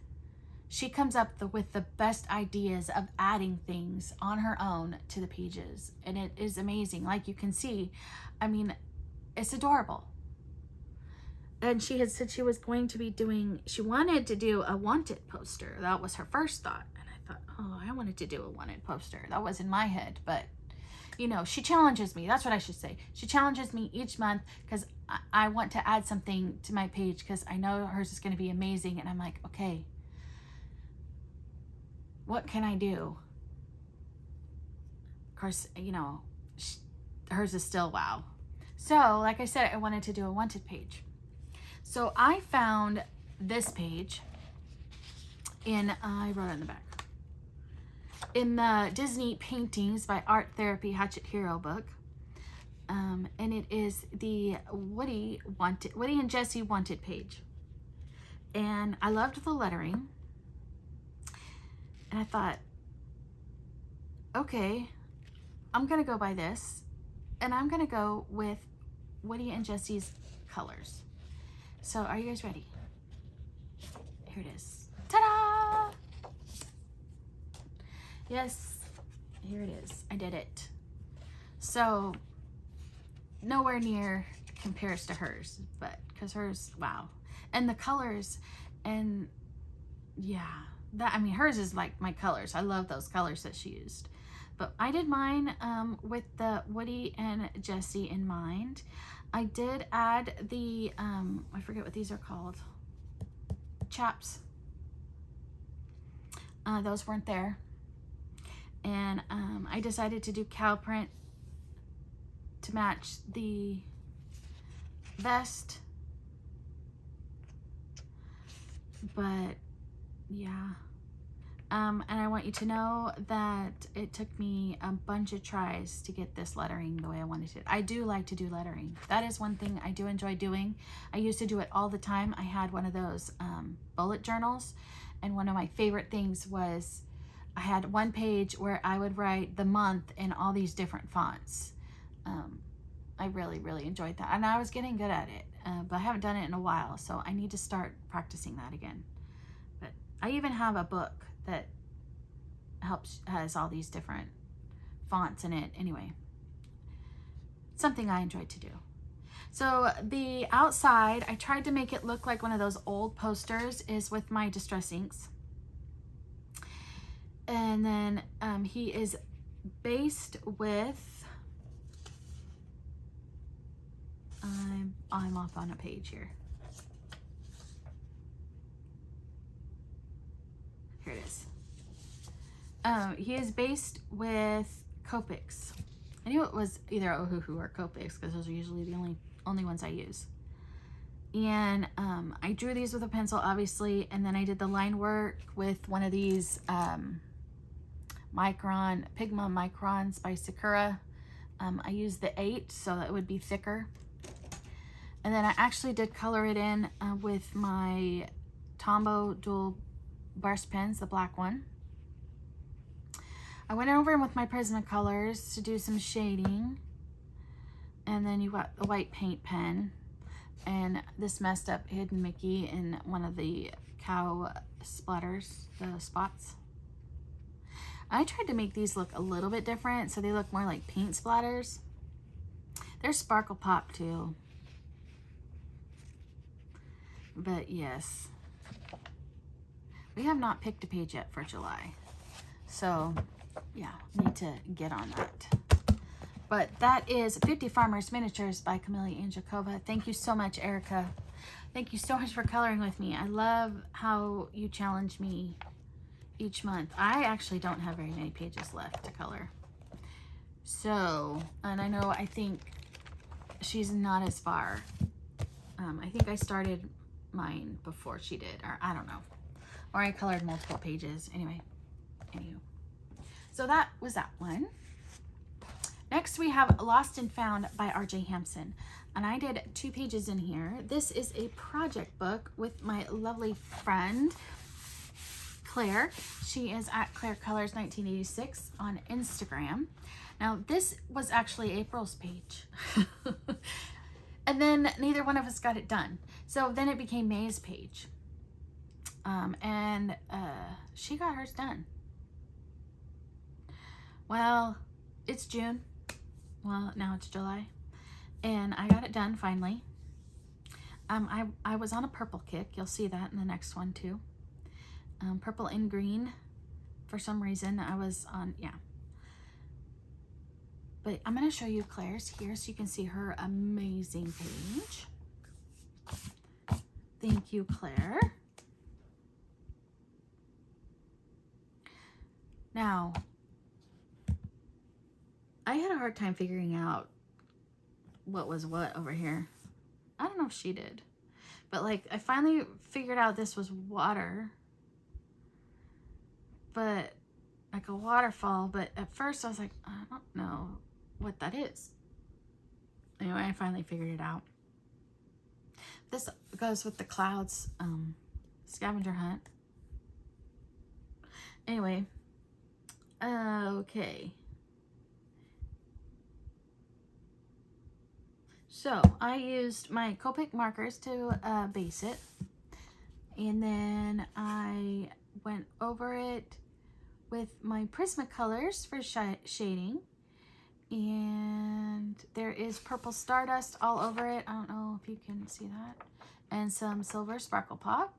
she comes up with the best ideas of adding things on her own to the pages. And it is amazing. Like you can see, I mean, it's adorable. And she had said she was going to be doing, she wanted to do a wanted poster. That was her first thought. And I thought, oh, I wanted to do a wanted poster. That was in my head. But, you know, she challenges me. That's what I should say. She challenges me each month because I want to add something to my page because I know hers is going to be amazing. And I'm like, okay, what can I do? Of course, you know, hers is still wow. So, like I said, I wanted to do a wanted page. So I found this page in, I wrote it in the back, in the Disney Paintings by Art Therapy Hatchet Hero book. And it is the Woody and Jessie Wanted page. And I loved the lettering. And I thought, okay, I'm going to go by this. And I'm going to go with Woody and Jessie's colors. So are you guys ready? Here it is. Ta-da! Yes, here it is. I did it. So nowhere near compares to hers, but because hers, wow. And the colors, and yeah, that, I mean, hers is like my colors. I love those colors that she used. But I did mine with the Woody and Jessie in mind. I did add the, I forget what these are called, chaps. Those weren't there. And I decided to do cow print to match the vest. But yeah. And I want you to know that it took me a bunch of tries to get this lettering the way I wanted it. I do like to do lettering. That is one thing I do enjoy doing. I used to do it all the time. I had one of those bullet journals, and one of my favorite things was I had one page where I would write the month in all these different fonts. I really, really enjoyed that, and I was getting good at it, but I haven't done it in a while, so I need to start practicing that again. But I even have a book that has all these different fonts in it. Anyway, something I enjoyed to do. So the outside, I tried to make it look like one of those old posters, is with my Distress Inks. And then he is based with, I'm off on a page here. Here it is. He is based with Copics. I knew it was either Ohuhu or Copics because those are usually the only ones I use. And I drew these with a pencil, obviously, and then I did the line work with one of these Pigma Microns by Sakura. I used the 8 so that it would be thicker. And then I actually did color it in with my Tombow dual brush pens, the black one. I went over with my Prismacolors to do some shading. And then you got the white paint pen. And this messed up Hidden Mickey in one of the cow splatters, the spots. I tried to make these look a little bit different so they look more like paint splatters. There's Sparkle Pop too. But yes. We have not picked a page yet for July. So, yeah, need to get on that. But that is 50 Farmers Miniatures by Camelia Angelkova. Thank you so much, Erica. Thank you so much for coloring with me. I love how you challenge me each month. I actually don't have very many pages left to color. So, and I know, I think she's not as far I think I started mine before she did, or I don't know. Or I colored multiple pages. Anyway, so that was that one. Next we have Lost and Found by R.J. Hampson. And I did 2 pages in here. This is a project book with my lovely friend, Claire. She is at Claire Colors 1986 on Instagram. Now this was actually April's page. And then neither one of us got it done. So then it became May's page. She got hers done. Well, it's June. Well, now it's July. And I got it done finally. I was on a purple kick. You'll see that in the next one too. Purple and green. For some reason I was on, yeah. But I'm going to show you Claire's here so you can see her amazing page. Thank you, Claire. Now, I had a hard time figuring out what was what over here. I don't know if she did. But like, I finally figured out this was water. But like a waterfall. But at first I was like, I don't know what that is. Anyway, I finally figured it out. This goes with the clouds scavenger hunt. Anyway, okay. So I used my Copic markers to base it, and then I went over it with my Prismacolors for shading. And there is purple stardust all over it. I don't know if you can see that. And some silver sparkle pop.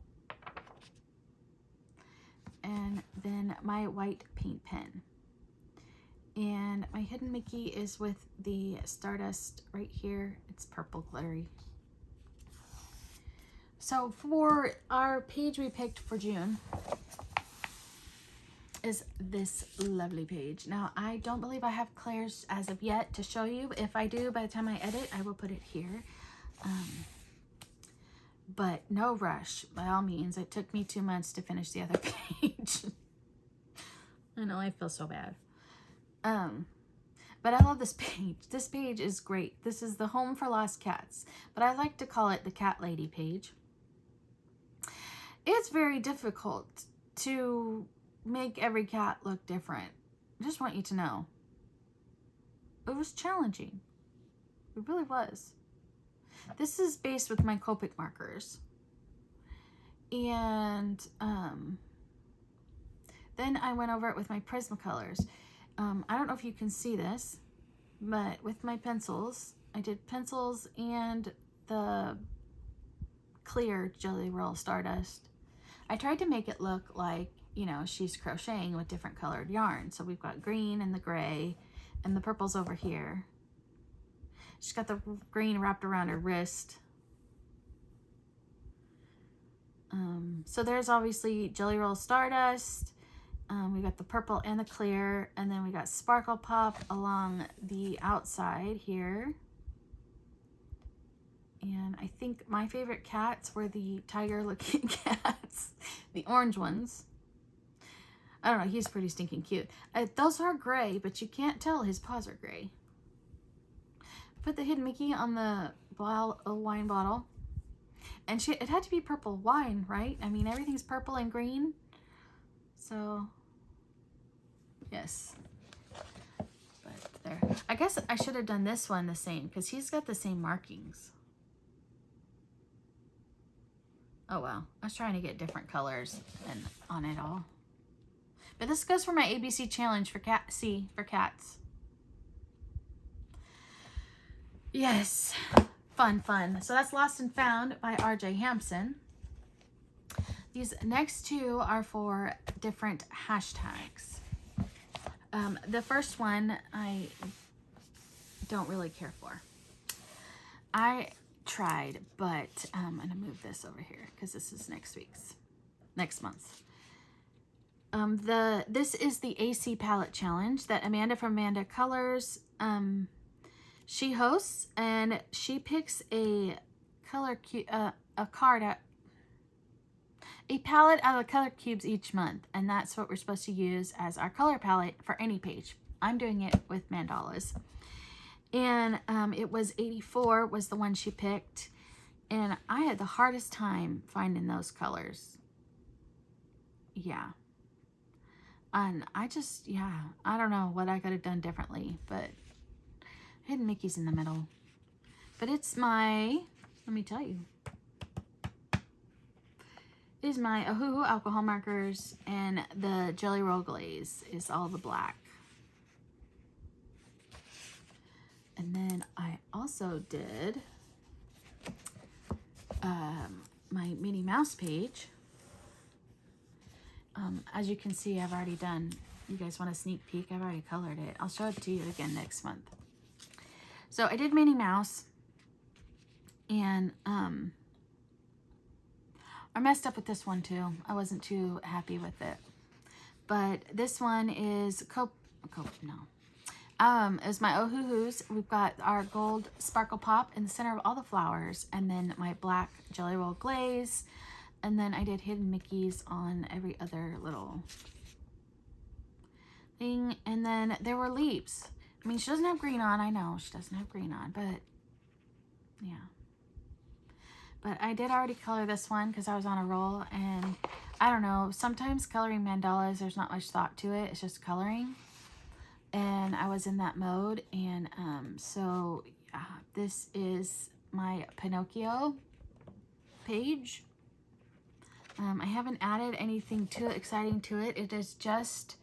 And then my white paint pen. And my hidden Mickey is with the stardust right here. It's purple glittery. So for our page we picked for June is this lovely page. Now, I don't believe I have Claire's as of yet to show you. If I do, by the time I edit, I will put it here. But no rush, by all means. It took me 2 months to finish the other page. I know, I feel so bad. But I love this page. This page is great. This is the Home for Lost Cats, but I like to call it the Cat Lady page. It's very difficult to make every cat look different. I just want you to know. It was challenging. It really was. This is based with my Copic markers. And then I went over it with my Prismacolors. I don't know if you can see this, but with my pencils, I did pencils and the clear Jelly Roll Stardust. I tried to make it look like, you know, she's crocheting with different colored yarn. So we've got green and the gray and the purple's over here. She's got the green wrapped around her wrist. So there's obviously Jelly Roll Stardust. We got the purple and the clear, and then we got Sparkle Pop along the outside here. And I think my favorite cats were the tiger looking cats, the orange ones. I don't know, he's pretty stinking cute. Those are gray, but you can't tell his paws are gray. Put the hidden Mickey on the wine bottle. And it had to be purple wine, right? I mean, everything's purple and green. So, yes. But there. I guess I should have done this one the same, because he's got the same markings. Oh, well. I was trying to get different colors and on it all. But this goes for my ABC challenge for for cats. Yes. Fun, fun. So that's Lost and Found by R.J. Hampson. These next two are for different hashtags. The first one I don't really care for. I tried, but I'm going to move this over here because this is next month. This is the AC Palette Challenge that Amanda from Amanda Colors, she hosts, and she picks a a palette out of color cubes each month, and that's what we're supposed to use as our color palette for any page. I'm doing it with mandalas, and it was 84 was the one she picked, and I had the hardest time finding those colors. Yeah, and I just, yeah, I don't know what I could have done differently, but Hidden Mickey's in the middle. But it's my, let me tell you, it is my Ohuhu alcohol markers, and the Jelly Roll Glaze is all the black. And then I also did my Minnie Mouse page. As you can see, I've already done, you guys want a sneak peek? I've already colored it. I'll show it to you again next month. So I did Minnie Mouse, and I messed up with this one too. I wasn't too happy with it. But this one is is my Ohuhus. We've got our gold sparkle pop in the center of all the flowers, and then my black Jelly Roll Glaze, and then I did Hidden Mickeys on every other little thing, and then there were leaves. I mean, she doesn't have green on. I know she doesn't have green on, but yeah. But I did already color this one because I was on a roll, and I don't know, sometimes coloring mandalas, there's not much thought to it. It's just coloring. And I was in that mode, and so yeah, this is my Pinocchio page. I haven't added anything too exciting to it. It is just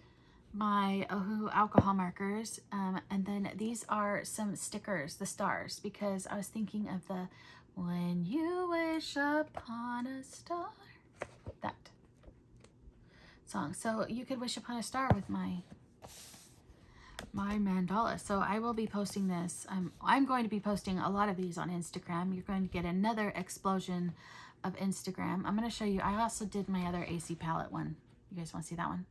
my Ohuhu alcohol markers, and then these are some stickers, the stars, because I was thinking of the When You Wish Upon a Star, that song. So you could wish upon a star with my mandala. So I will be posting this. I'm going to be posting a lot of these on Instagram. You're going to get another explosion of Instagram. I'm going to show you. I also did my other AC palette one. You guys want to see that one?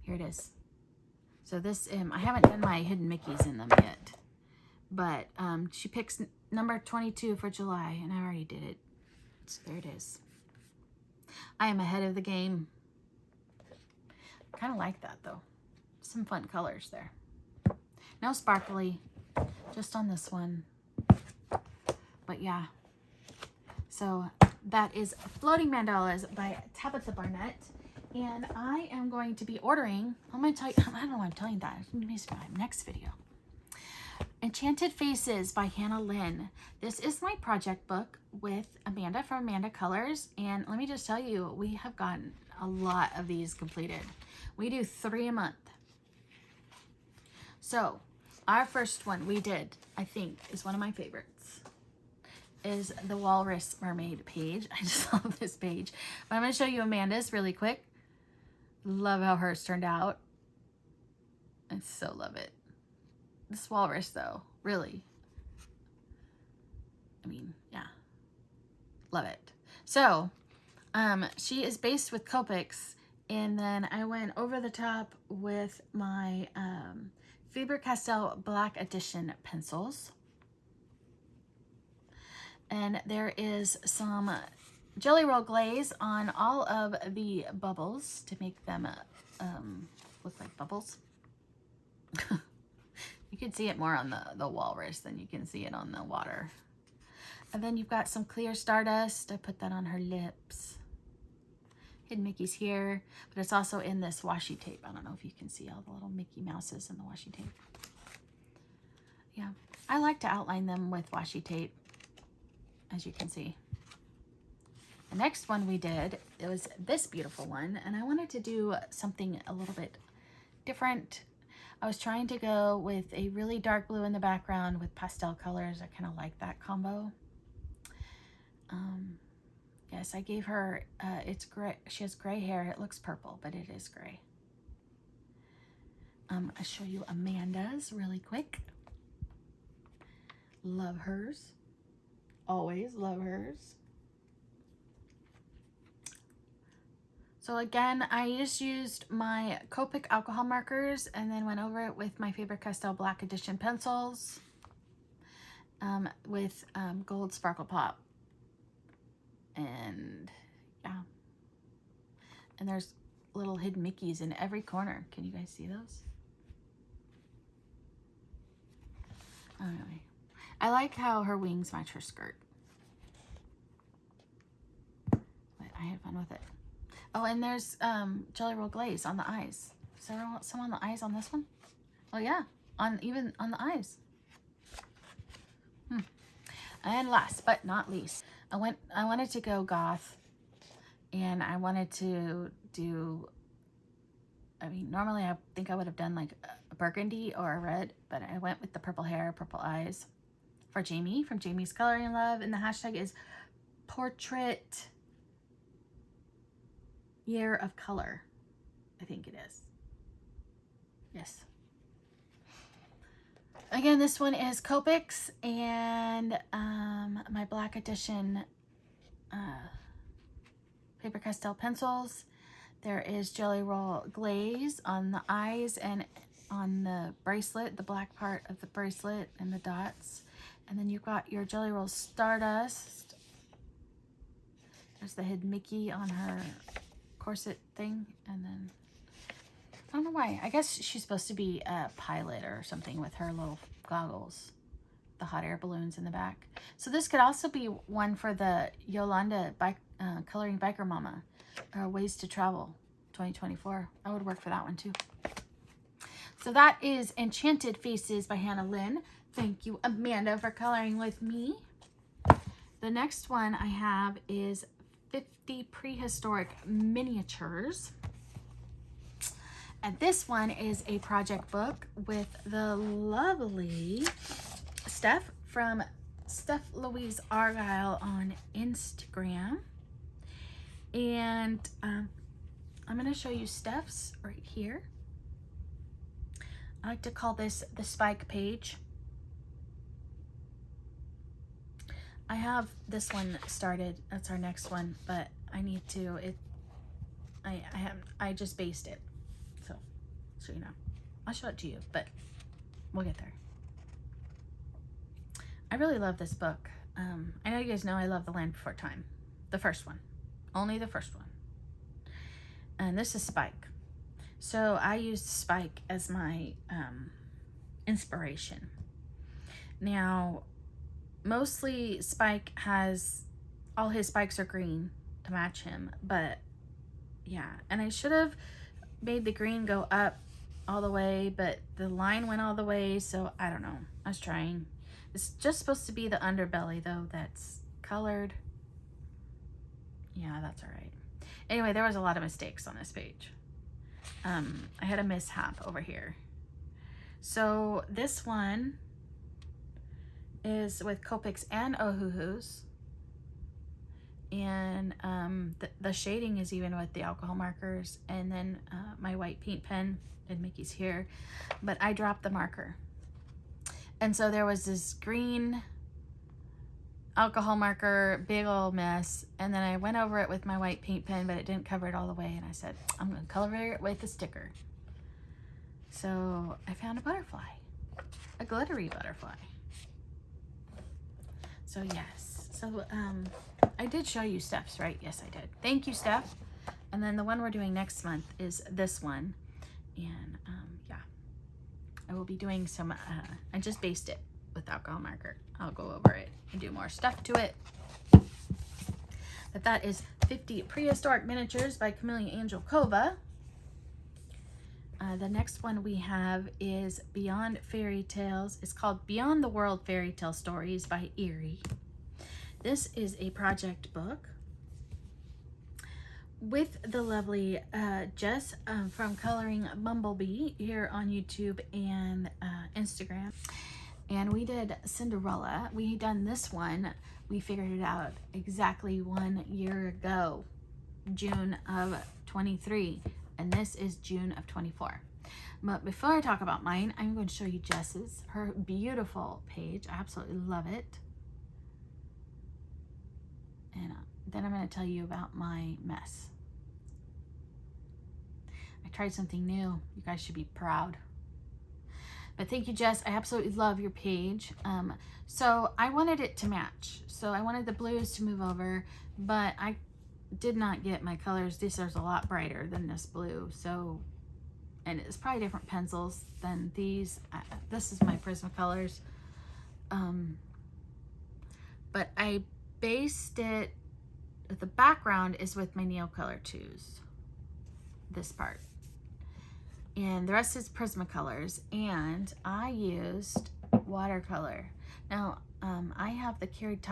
Here it is. So this, I haven't done my Hidden Mickeys in them yet, but she picks number 22 for July, and I already did it. So there it is. I am ahead of the game. Kind of like that though. Some fun colors there. No sparkly, just on this one. But yeah. So that is Floating Mandalas by Tabitha Barnett. And I am going to be ordering, I'm going to tell you, I don't know why I'm telling you that. It's going to be my next video. Enchanted Faces by Hannah Lynn. This is my project book with Amanda from Amanda Colors. And let me just tell you, we have gotten a lot of these completed. We do 3 a month. So our first one we did, I think, is one of my favorites, is the Walrus Mermaid page. I just love this page. But I'm going to show you Amanda's really quick. Love how hers turned out. I so love it. This walrus though, really. I mean, yeah. Love it. So, she is based with Copics, and then I went over the top with my Faber-Castell Black Edition pencils. And there is some Jelly Roll Glaze on all of the bubbles to make them look like bubbles. You can see it more on the walrus than you can see it on the water. And then you've got some clear Stardust. I put that on her lips. Hidden Mickey's here, but it's also in this washi tape. I don't know if you can see all the little Mickey Mouses in the washi tape. Yeah, I like to outline them with washi tape, as you can see. The next one we did, it was this beautiful one, and I wanted to do something a little bit different. I was trying to go with a really dark blue in the background with pastel colors. I kind of like that combo. Yes, I gave her, it's gray. She has gray hair. It looks purple, but it is gray. I'll show you Amanda's really quick. Love hers. Always love hers. So again, I just used my Copic alcohol markers and then went over it with my Faber-Castell Black Edition pencils. with gold sparkle pop. And yeah. And there's little hidden Mickeys in every corner. Can you guys see those? Anyway, I like how her wings match her skirt. But I had fun with it. Oh, and there's Jelly Roll glaze on the eyes. Is there some on the eyes on this one? Oh yeah, even on the eyes. And last but not least, I wanted to go goth, and I wanted to do, I mean, normally I think I would have done like a burgundy or a red, but I went with the purple hair, purple eyes for Jamie from Jamie's Coloring Love, and the hashtag is Portrait Year of Color. I think it is. Yes. Again, this one is Copics, and my Black Edition Paper Castell pencils. There is Jelly Roll glaze on the eyes and on the bracelet, the black part of the bracelet and the dots. And then you've got your Jelly Roll Stardust. There's the hidden Mickey on her corset thing. And then, I don't know why. I guess she's supposed to be a pilot or something with her little goggles. The hot air balloons in the back. So this could also be one for the Yolanda Coloring Biker Mama. Ways to Travel 2024. I would work for that one too. So that is Enchanted Faces by Hannah Lynn. Thank you, Amanda, for coloring with me. The next one I have is 50 Prehistoric Miniatures. And this one is a project book with the lovely Steph from Steph Louise Argyle on Instagram. And I'm going to show you Steph's right here. I like to call this the spike page. I have this one started. That's our next one, but I need to, I just based it. So you know, I'll show it to you, but we'll get there. I really love this book. I know you guys know I love The Land Before Time. The first one. Only the first one. And this is Spike. So I used Spike as my inspiration. Now, mostly Spike has, all his spikes are green to match him, but yeah. And I should have made the green go up all the way, but the line went all the way, so I don't know. I was trying. It's just supposed to be the underbelly though that's colored. Yeah, that's all right. Anyway, there was a lot of mistakes on this page. I had a mishap over here. So this one is with Copics and Ohuhus. And the shading is even with the alcohol markers. And then my white paint pen and Mickey's here. But I dropped the marker. And so there was this green alcohol marker, big old mess. And then I went over it with my white paint pen, but it didn't cover it all the way. And I said, I'm going to color it with a sticker. So I found a butterfly, a glittery butterfly. So yes, so I did show you Steph's, right? Yes, I did. Thank you, Steph. And then the one we're doing next month is this one. And yeah, I will be doing some, I just based it with alcohol marker. I'll go over it and do more stuff to it. But that is 50 Prehistoric Miniatures by Camellia Angel Kova. The next one we have is Beyond Fairy Tales. It's called Beyond the World Fairy Tale Stories by Eerie. This is a project book with the lovely Jess from Coloring Bumblebee here on YouTube and Instagram. And we did Cinderella. We done this one. We figured it out exactly 1 year ago, June of 23. And this is June of 24. But before I talk about mine, I'm going to show you Jess's, her beautiful page. I absolutely love it. And then I'm going to tell you about my mess. I tried something new. You guys should be proud. But thank you, Jess. I absolutely love your page. So I wanted it to match. So I wanted the blues to move over, but I did not get my colors. This is a lot brighter than this blue. So, and it's probably different pencils than these. This is my Prismacolors. But I based it, the background is with my Neocolor 2s. This part. And the rest is Prismacolors, and I used watercolor. Now, I have the Carriage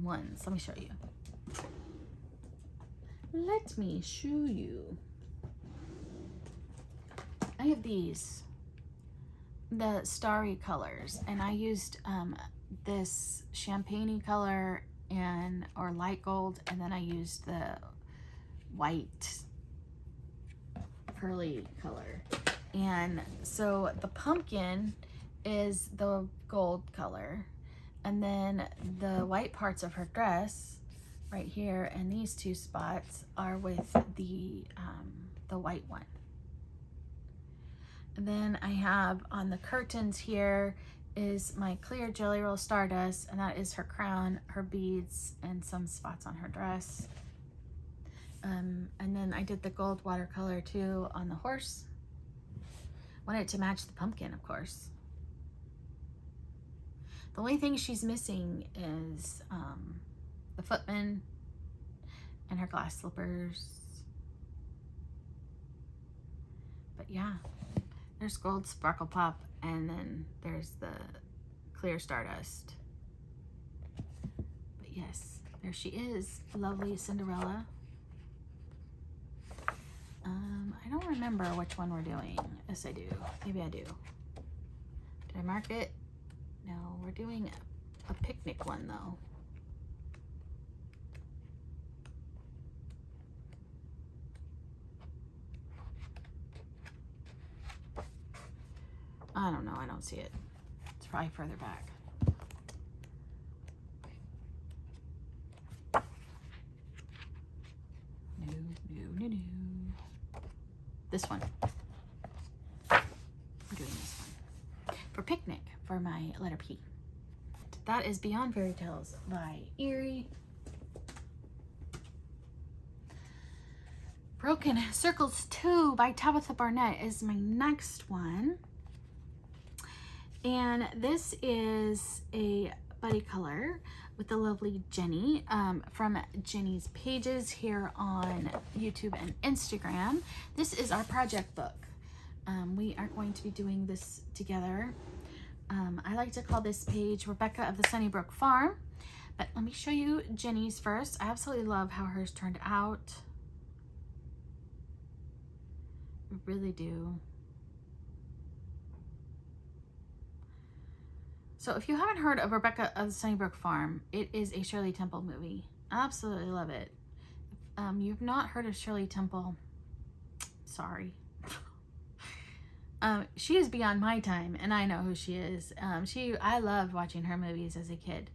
ones. Let me show you. Let me show you. I have these, the starry colors, and I used this champagne color or light gold, and then I used the white curly color. And so the pumpkin is the gold color, and then the white parts of her dress right here and these two spots are with the white one. And then I have on the curtains here is my clear Jelly Roll Stardust, and that is her crown, her beads, and some spots on her dress. And then I did the gold watercolor too on the horse. Wanted it to match the pumpkin, of course. The only thing she's missing is the footman and her glass slippers. But yeah, there's gold sparkle pop, and then there's the clear Stardust. But yes, there she is, lovely Cinderella. I don't remember which one we're doing. Yes, I do. Maybe I do. Did I mark it? No, we're doing a picnic one though. I don't know. I don't see it. It's probably further back. No. This one. We're doing this one. For picnic, for my letter P. That is Beyond Fairy Tales by Erie. Broken Circles 2 by Tabitha Barnett is my next one. And this is a buddy color with the lovely Jenny from Jenny's pages here on YouTube and Instagram. This is our project book. We are going to be doing this together. I like to call this page Rebecca of the Sunnybrook Farm, but let me show you Jenny's first. I absolutely love how hers turned out. I really do. So if you haven't heard of Rebecca of the Sunnybrook Farm, it is a Shirley Temple movie. I absolutely love it. If you've not heard of Shirley Temple, sorry. She is beyond my time, and I know who she is. I loved watching her movies as a kid.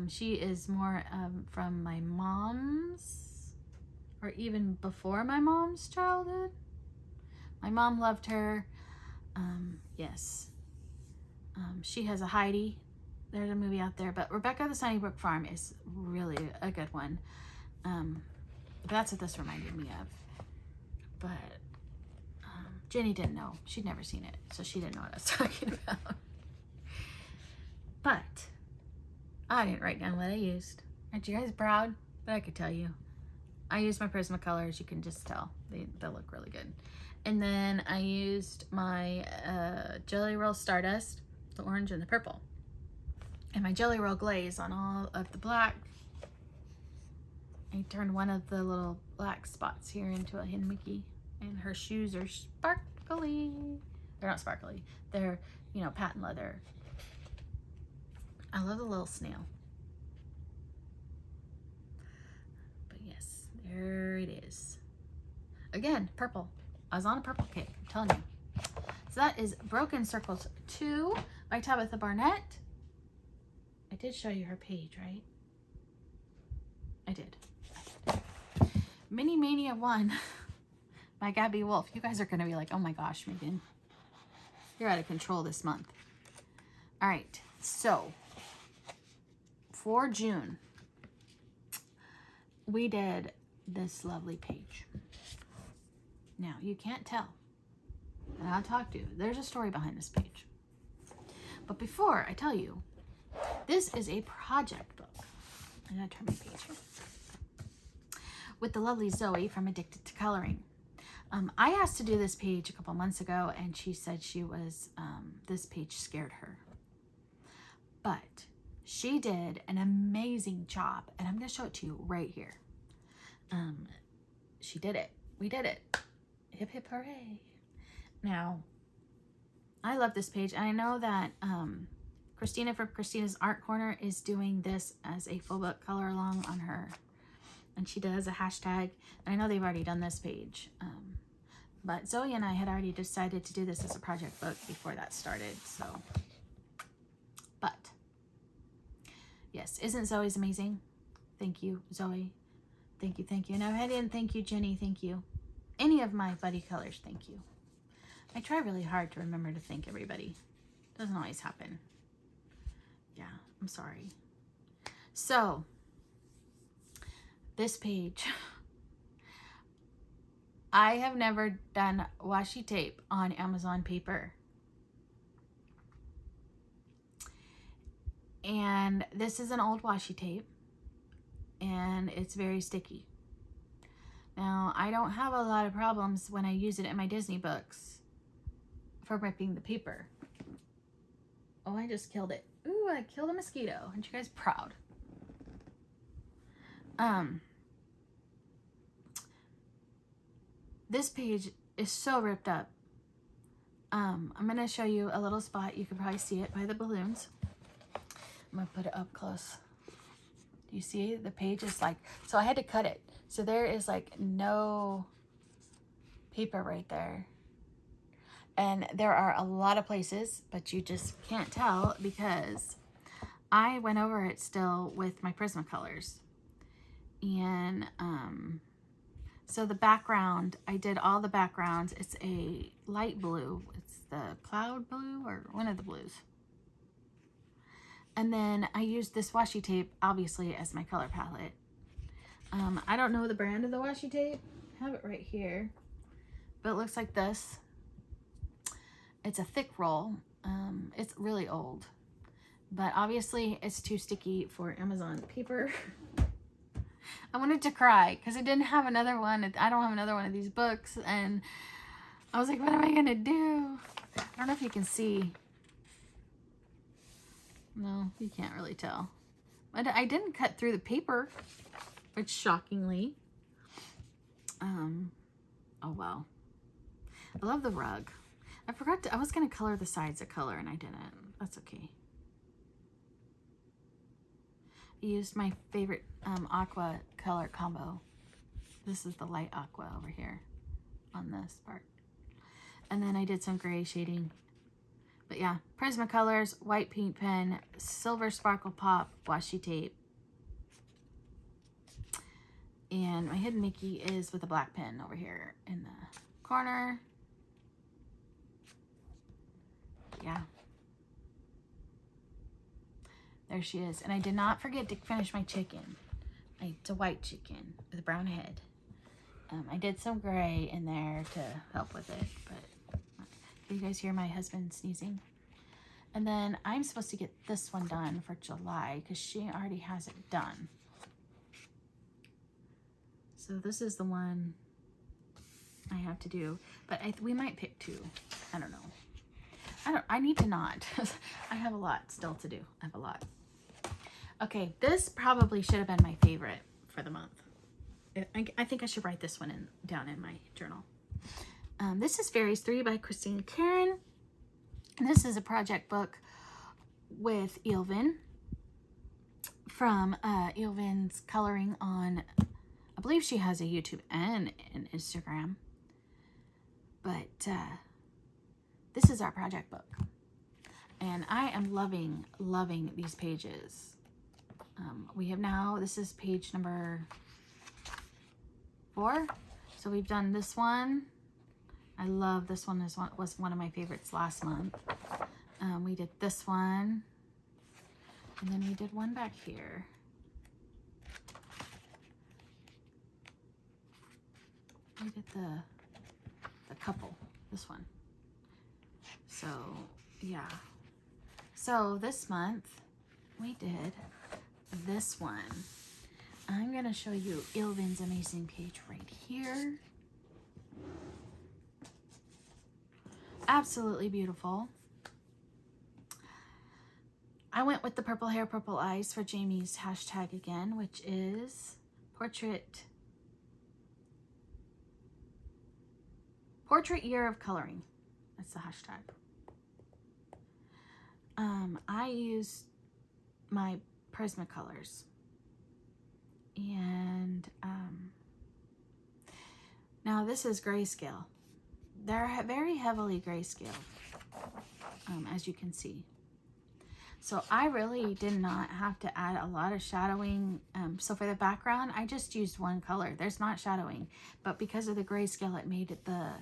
She is more from my mom's, or even before my mom's childhood. My mom loved her. Yes. She has a Heidi. There's a movie out there, but Rebecca of the Sunnybrook Farm is really a good one. That's what this reminded me of. But Jenny didn't know. She'd never seen it, so she didn't know what I was talking about. But I didn't write down what I used. Aren't you guys proud? But I could tell you. I used my Prismacolors. You can just tell. They look really good. And then I used my Jelly Roll Stardust, the orange and the purple, and my Jelly Roll Glaze on all of the black. I turned one of the little black spots here into a Hidden Mickey, and her shoes are sparkly. They're not sparkly. They're, you know, patent leather. I love the little snail. But yes, there it is. Again, purple. I was on a purple kick, I'm telling you. So that is Broken Circles 2 by Tabitha Barnett. I did show you her page, right? I did. Mini Mania 1 by Gabby Wolf. You guys are going to be like, oh my gosh, Megan, They're out of control this month. All right, so for June, we did this lovely page. Now, you can't tell, and I'll talk to you. There's a story behind this page. But before I tell you, this is a project book. I'm going to turn my page here. With the lovely Zoe from Addicted to Coloring. I asked to do this page a couple months ago, and she said she was, this page scared her. But she did an amazing job, and I'm going to show it to you right here. She did it. We did it. Hip, hip, hooray. Now, I love this page, and I know that Christina from Christina's Art Corner is doing this as a full book color along on her, and she does a hashtag. And I know they've already done this page, but Zoe and I had already decided to do this as a project book before that started. So, but yes, isn't Zoe's amazing? Thank you, Zoe. Thank you, thank you. No, I didn't thank you, Jenny. Thank you. Any of my buddy colors, thank you. I try really hard to remember to thank everybody. Doesn't always happen. Yeah, I'm sorry. So, this page, I have never done washi tape on Amazon paper. And this is an old washi tape, and it's very sticky. Now, I don't have a lot of problems when I use it in my Disney books for ripping the paper. Oh, I just killed it. Ooh, I killed a mosquito. Aren't you guys proud? This page is so ripped up. I'm going to show you a little spot. You can probably see it by the balloons. I'm going to put it up close. Do you see? The page is like, so I had to cut it. So there is like no paper right there. And there are a lot of places, but you just can't tell because I went over it still with my Prismacolors. And so the background, I did all the backgrounds. It's a light blue. It's the cloud blue or one of the blues. And then I used this washi tape, obviously, as my color palette. I don't know the brand of the washi tape. I have it right here. But it looks like this. It's a thick roll. It's really old. But obviously, it's too sticky for Amazon paper. I wanted to cry because I didn't have another one. I don't have another one of these books. And I was like, what am I going to do? I don't know if you can see. No, you can't really tell. But I didn't cut through the paper, which shockingly. Oh, well. I love the rug. I forgot to, I was going to color the sides a color and I didn't. That's okay. I used my favorite aqua color combo. This is the light aqua over here on this part. And then I did some gray shading. But yeah, Prismacolors, white paint pen, silver sparkle pop, washi tape. And my hidden Mickey is with a black pen over here in the corner. Yeah. There she is. And I did not forget to finish my chicken. It's a white chicken with a brown head. I did some gray in there to help with it, but can you guys hear my husband sneezing? And then I'm supposed to get this one done for July because she already has it done. So this is the one I have to do, but we might pick two. I don't know. I need to not. I have a lot still to do. I have a lot. Okay, this probably should have been my favorite for the month. I think I should write this one down in my journal. This is Fairies 3 by Christine Karen. And this is a project book with Eelvin from Eelvin's Coloring on, I believe she has a YouTube and an Instagram. But this is our project book. And I am loving these pages. We have now, this is page number 4. So we've done this one. I love this one. Was one of my favorites last month. We did this one. And then we did one back here. We did the couple, this one. So, yeah. So this month, we did this one. I'm going to show you Ilvin's amazing page right here. Absolutely beautiful. I went with the purple hair, purple eyes for Jamie's hashtag again, which is portrait year of coloring. That's the hashtag. I used my Prismacolors, and now this is grayscale. They're very heavily grayscale, as you can see. So I really did not have to add a lot of shadowing. So for the background, I just used one color. There's not shadowing, but because of the grayscale, it made it the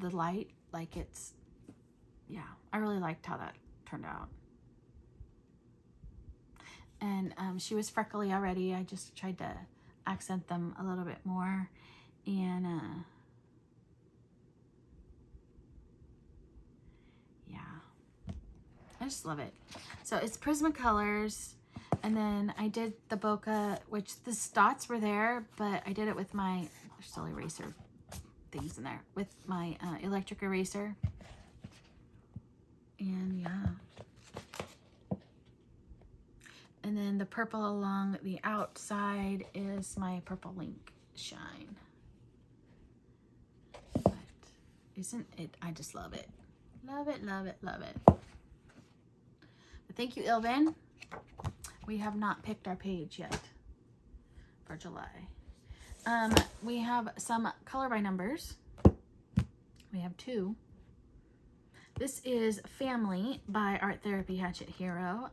light, like it's, yeah, I really liked how that turned out. And she was freckly already. I just tried to accent them a little bit more. And yeah, I just love it. So it's Prismacolors. And then I did the bokeh, which the dots were there, but I did it with my, there's still eraser things in there, with my electric eraser. And yeah. And then the purple along the outside is my Purple Link Shine. But isn't it? I just love it. Love it, love it, love it. But thank you, Ilvin. We have not picked our page yet for July. We have some color by numbers. We have 2. This is Family by Art Therapy Hatchet Hero.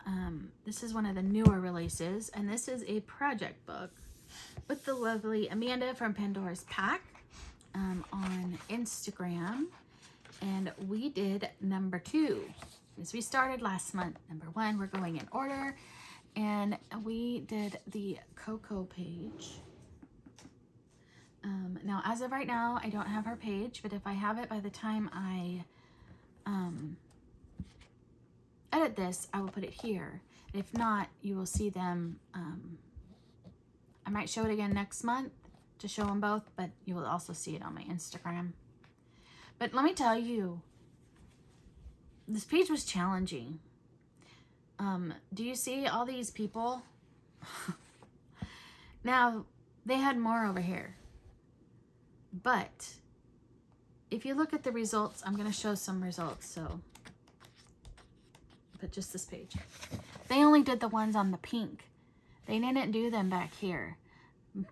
This is one of the newer releases, and this is a project book with the lovely Amanda from Pandora's Pack on Instagram. And we did number 2. As we started last month, number 1, we're going in order. And we did the Coco page. Now, as of right now, I don't have her page, but if I have it by the time I edit this, I will put it here. If not, you will see them. I might show it again next month to show them both, but you will also see it on my Instagram. But let me tell you, this page was challenging. Do you see all these people? Now, they had more over here. But if you look at the results, I'm going to show some results. So, but just this page. They only did the ones on the pink. They didn't do them back here.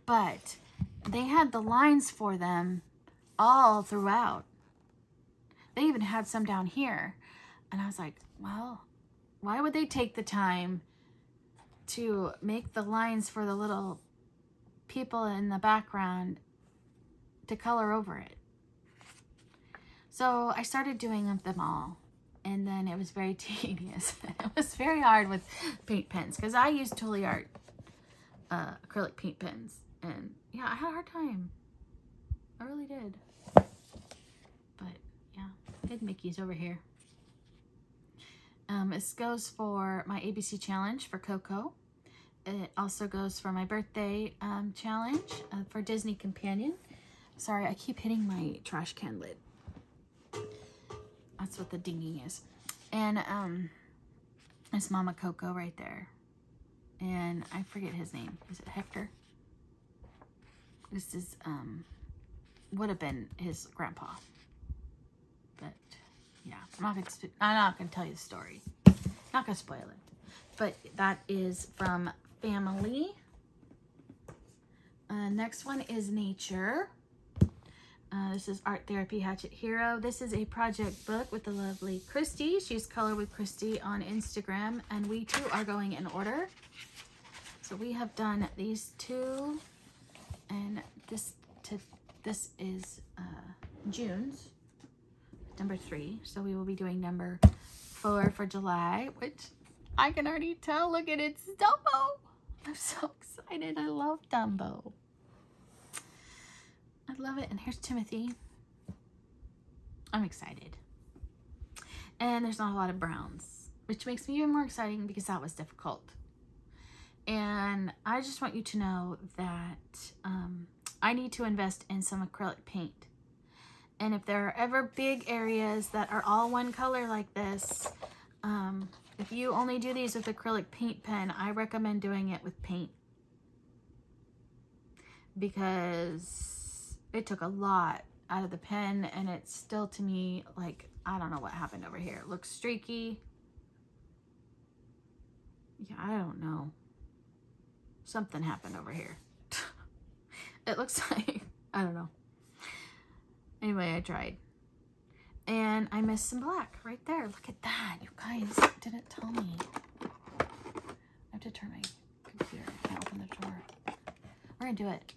But they had the lines for them all throughout. They even had some down here. And I was like, well, why would they take the time to make the lines for the little people in the background to color over it? So I started doing them all, and then it was very tedious. It was very hard with paint pens because I use Totally Art acrylic paint pens, and yeah, I had a hard time. I really did. But yeah, I had Mickey's over here. This goes for my ABC challenge for Coco. It also goes for my birthday challenge for Disney Companion. Sorry, I keep hitting my trash can lid. That's what the dinging is. And it's Mama Coco right there. And I forget his name. Is it Hector? This is would have been his grandpa. But yeah, I'm not gonna tell you the story. Not gonna spoil it. But that is from Family. Next one is Nature. This is Art Therapy Hatchet Hero. This is a project book with the lovely Christy. She's Color with Christy on Instagram, and we too are going in order. So we have done these 2, and this is June's, number 3. So we will be doing number 4 for July, which I can already tell. Look at it, it's Dumbo. I'm so excited. I love Dumbo. I love it. And here's Timothy. I'm excited. And there's not a lot of browns, which makes me even more exciting because that was difficult. And I just want you to know that I need to invest in some acrylic paint. And if there are ever big areas that are all one color like this, if you only do these with acrylic paint pen, I recommend doing it with paint. Because it took a lot out of the pen, and it's still, to me, like, I don't know what happened over here. It looks streaky. Yeah, I don't know. Something happened over here. It looks like, I don't know. Anyway, I tried. And I missed some black right there. Look at that. You guys didn't tell me. I have to turn my computer. I can't open the drawer. We're going to do it.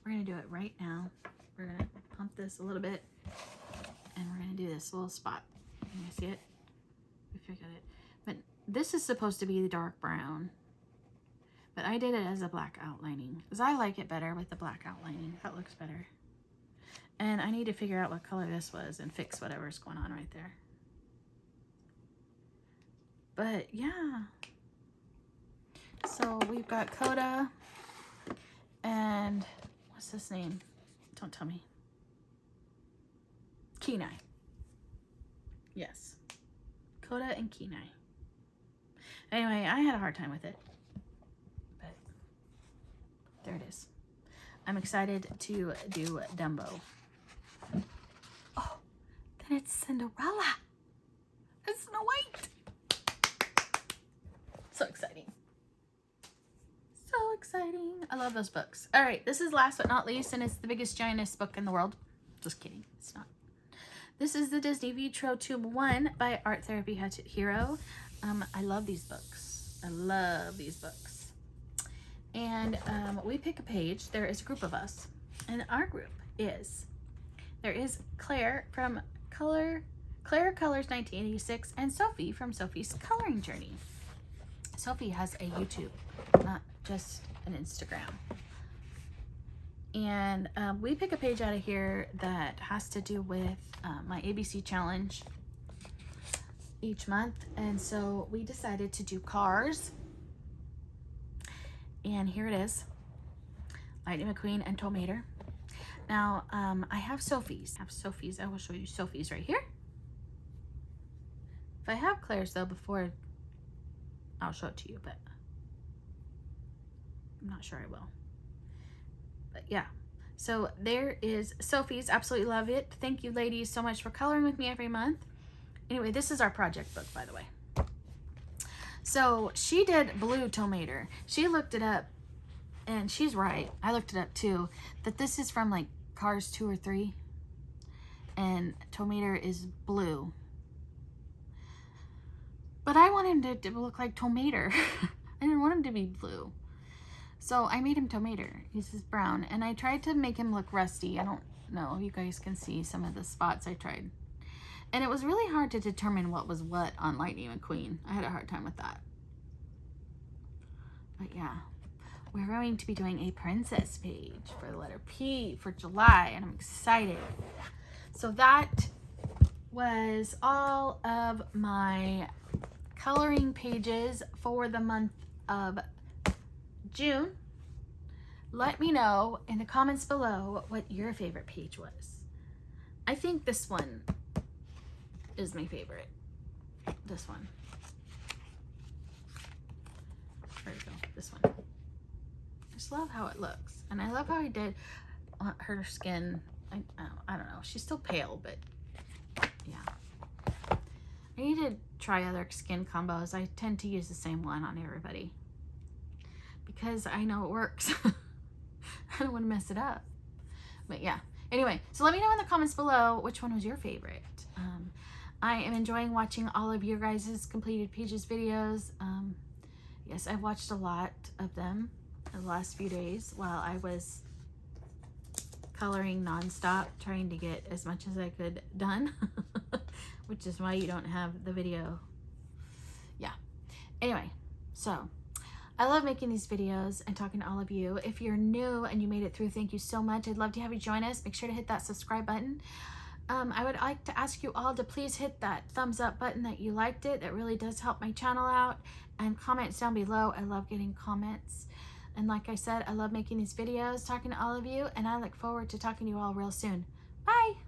We're going to do it right now. We're going to pump this a little bit. And we're going to do this little spot. Can you see it? If you got it. But this is supposed to be the dark brown. But I did it as a black outlining. Because I like it better with the black outlining. That looks better. And I need to figure out what color this was and fix whatever's going on right there. But yeah. So we've got Coda and what's this name? Don't tell me. Kenai. Yes. Coda and Kenai. Anyway, I had a hard time with it. But there it is. I'm excited to do Dumbo. Oh, then it's Cinderella. It's Snow White. So exciting. So exciting. I love those books. All right, this is last but not least, and it's the biggest, giantest book in the world. Just kidding. It's not. This is the Disney Vitro Tube 1 by Art Therapy Hatchet Hero. I love these books. I love these books. And we pick a page. There is a group of us. And our group is, there is Claire from Claire Colors 1986 and Sophie from Sophie's Coloring Journey. Sophie has a YouTube, not just an Instagram. And we pick a page out of here that has to do with my ABC challenge each month. And so we decided to do cars. And here it is. Lightning McQueen and Tomater. Now, I have Sophie's. I will show you Sophie's right here. If I have Claire's though before, I'll show it to you, but I'm not sure I will. But yeah, so there is Sophie's. Absolutely love it. Thank you ladies so much for coloring with me every month. Anyway, this is our project book, by the way. So she did Blue Tomater. She looked it up, and she's right. I looked it up too, that this is from like Cars 2 or 3, and Tomater is blue. But I wanted him to look like Tomater. I didn't want him to be blue. So I made him Tomater. He's just brown. And I tried to make him look rusty. I don't know if you guys can see some of the spots I tried. And it was really hard to determine what was what on Lightning McQueen. I had a hard time with that. But yeah, we're going to be doing a princess page for the letter P for July. And I'm excited. So that was all of my coloring pages for the month of June. Let me know in the comments below what your favorite page was. I think this one is my favorite. This one. There we go. This one. I just love how it looks. And I love how he did her skin. I don't know. She's still pale, but yeah. I need to try other skin combos. I tend to use the same one on everybody because I know it works. I don't want to mess it up. But yeah. Anyway, so let me know in the comments below which one was your favorite. I am enjoying watching all of your guys' completed pages videos. Yes, I've watched a lot of them in the last few days while I was coloring nonstop, trying to get as much as I could done, which is why you don't have the video. Yeah. Anyway, so I love making these videos and talking to all of you. If you're new and you made it through, thank you so much. I'd love to have you join us. Make sure to hit that subscribe button. I would like to ask you all to please hit that thumbs up button that you liked it. That really does help my channel out. And comments down below. I love getting comments. And like I said, I love making these videos, talking to all of you, and I look forward to talking to you all real soon. Bye!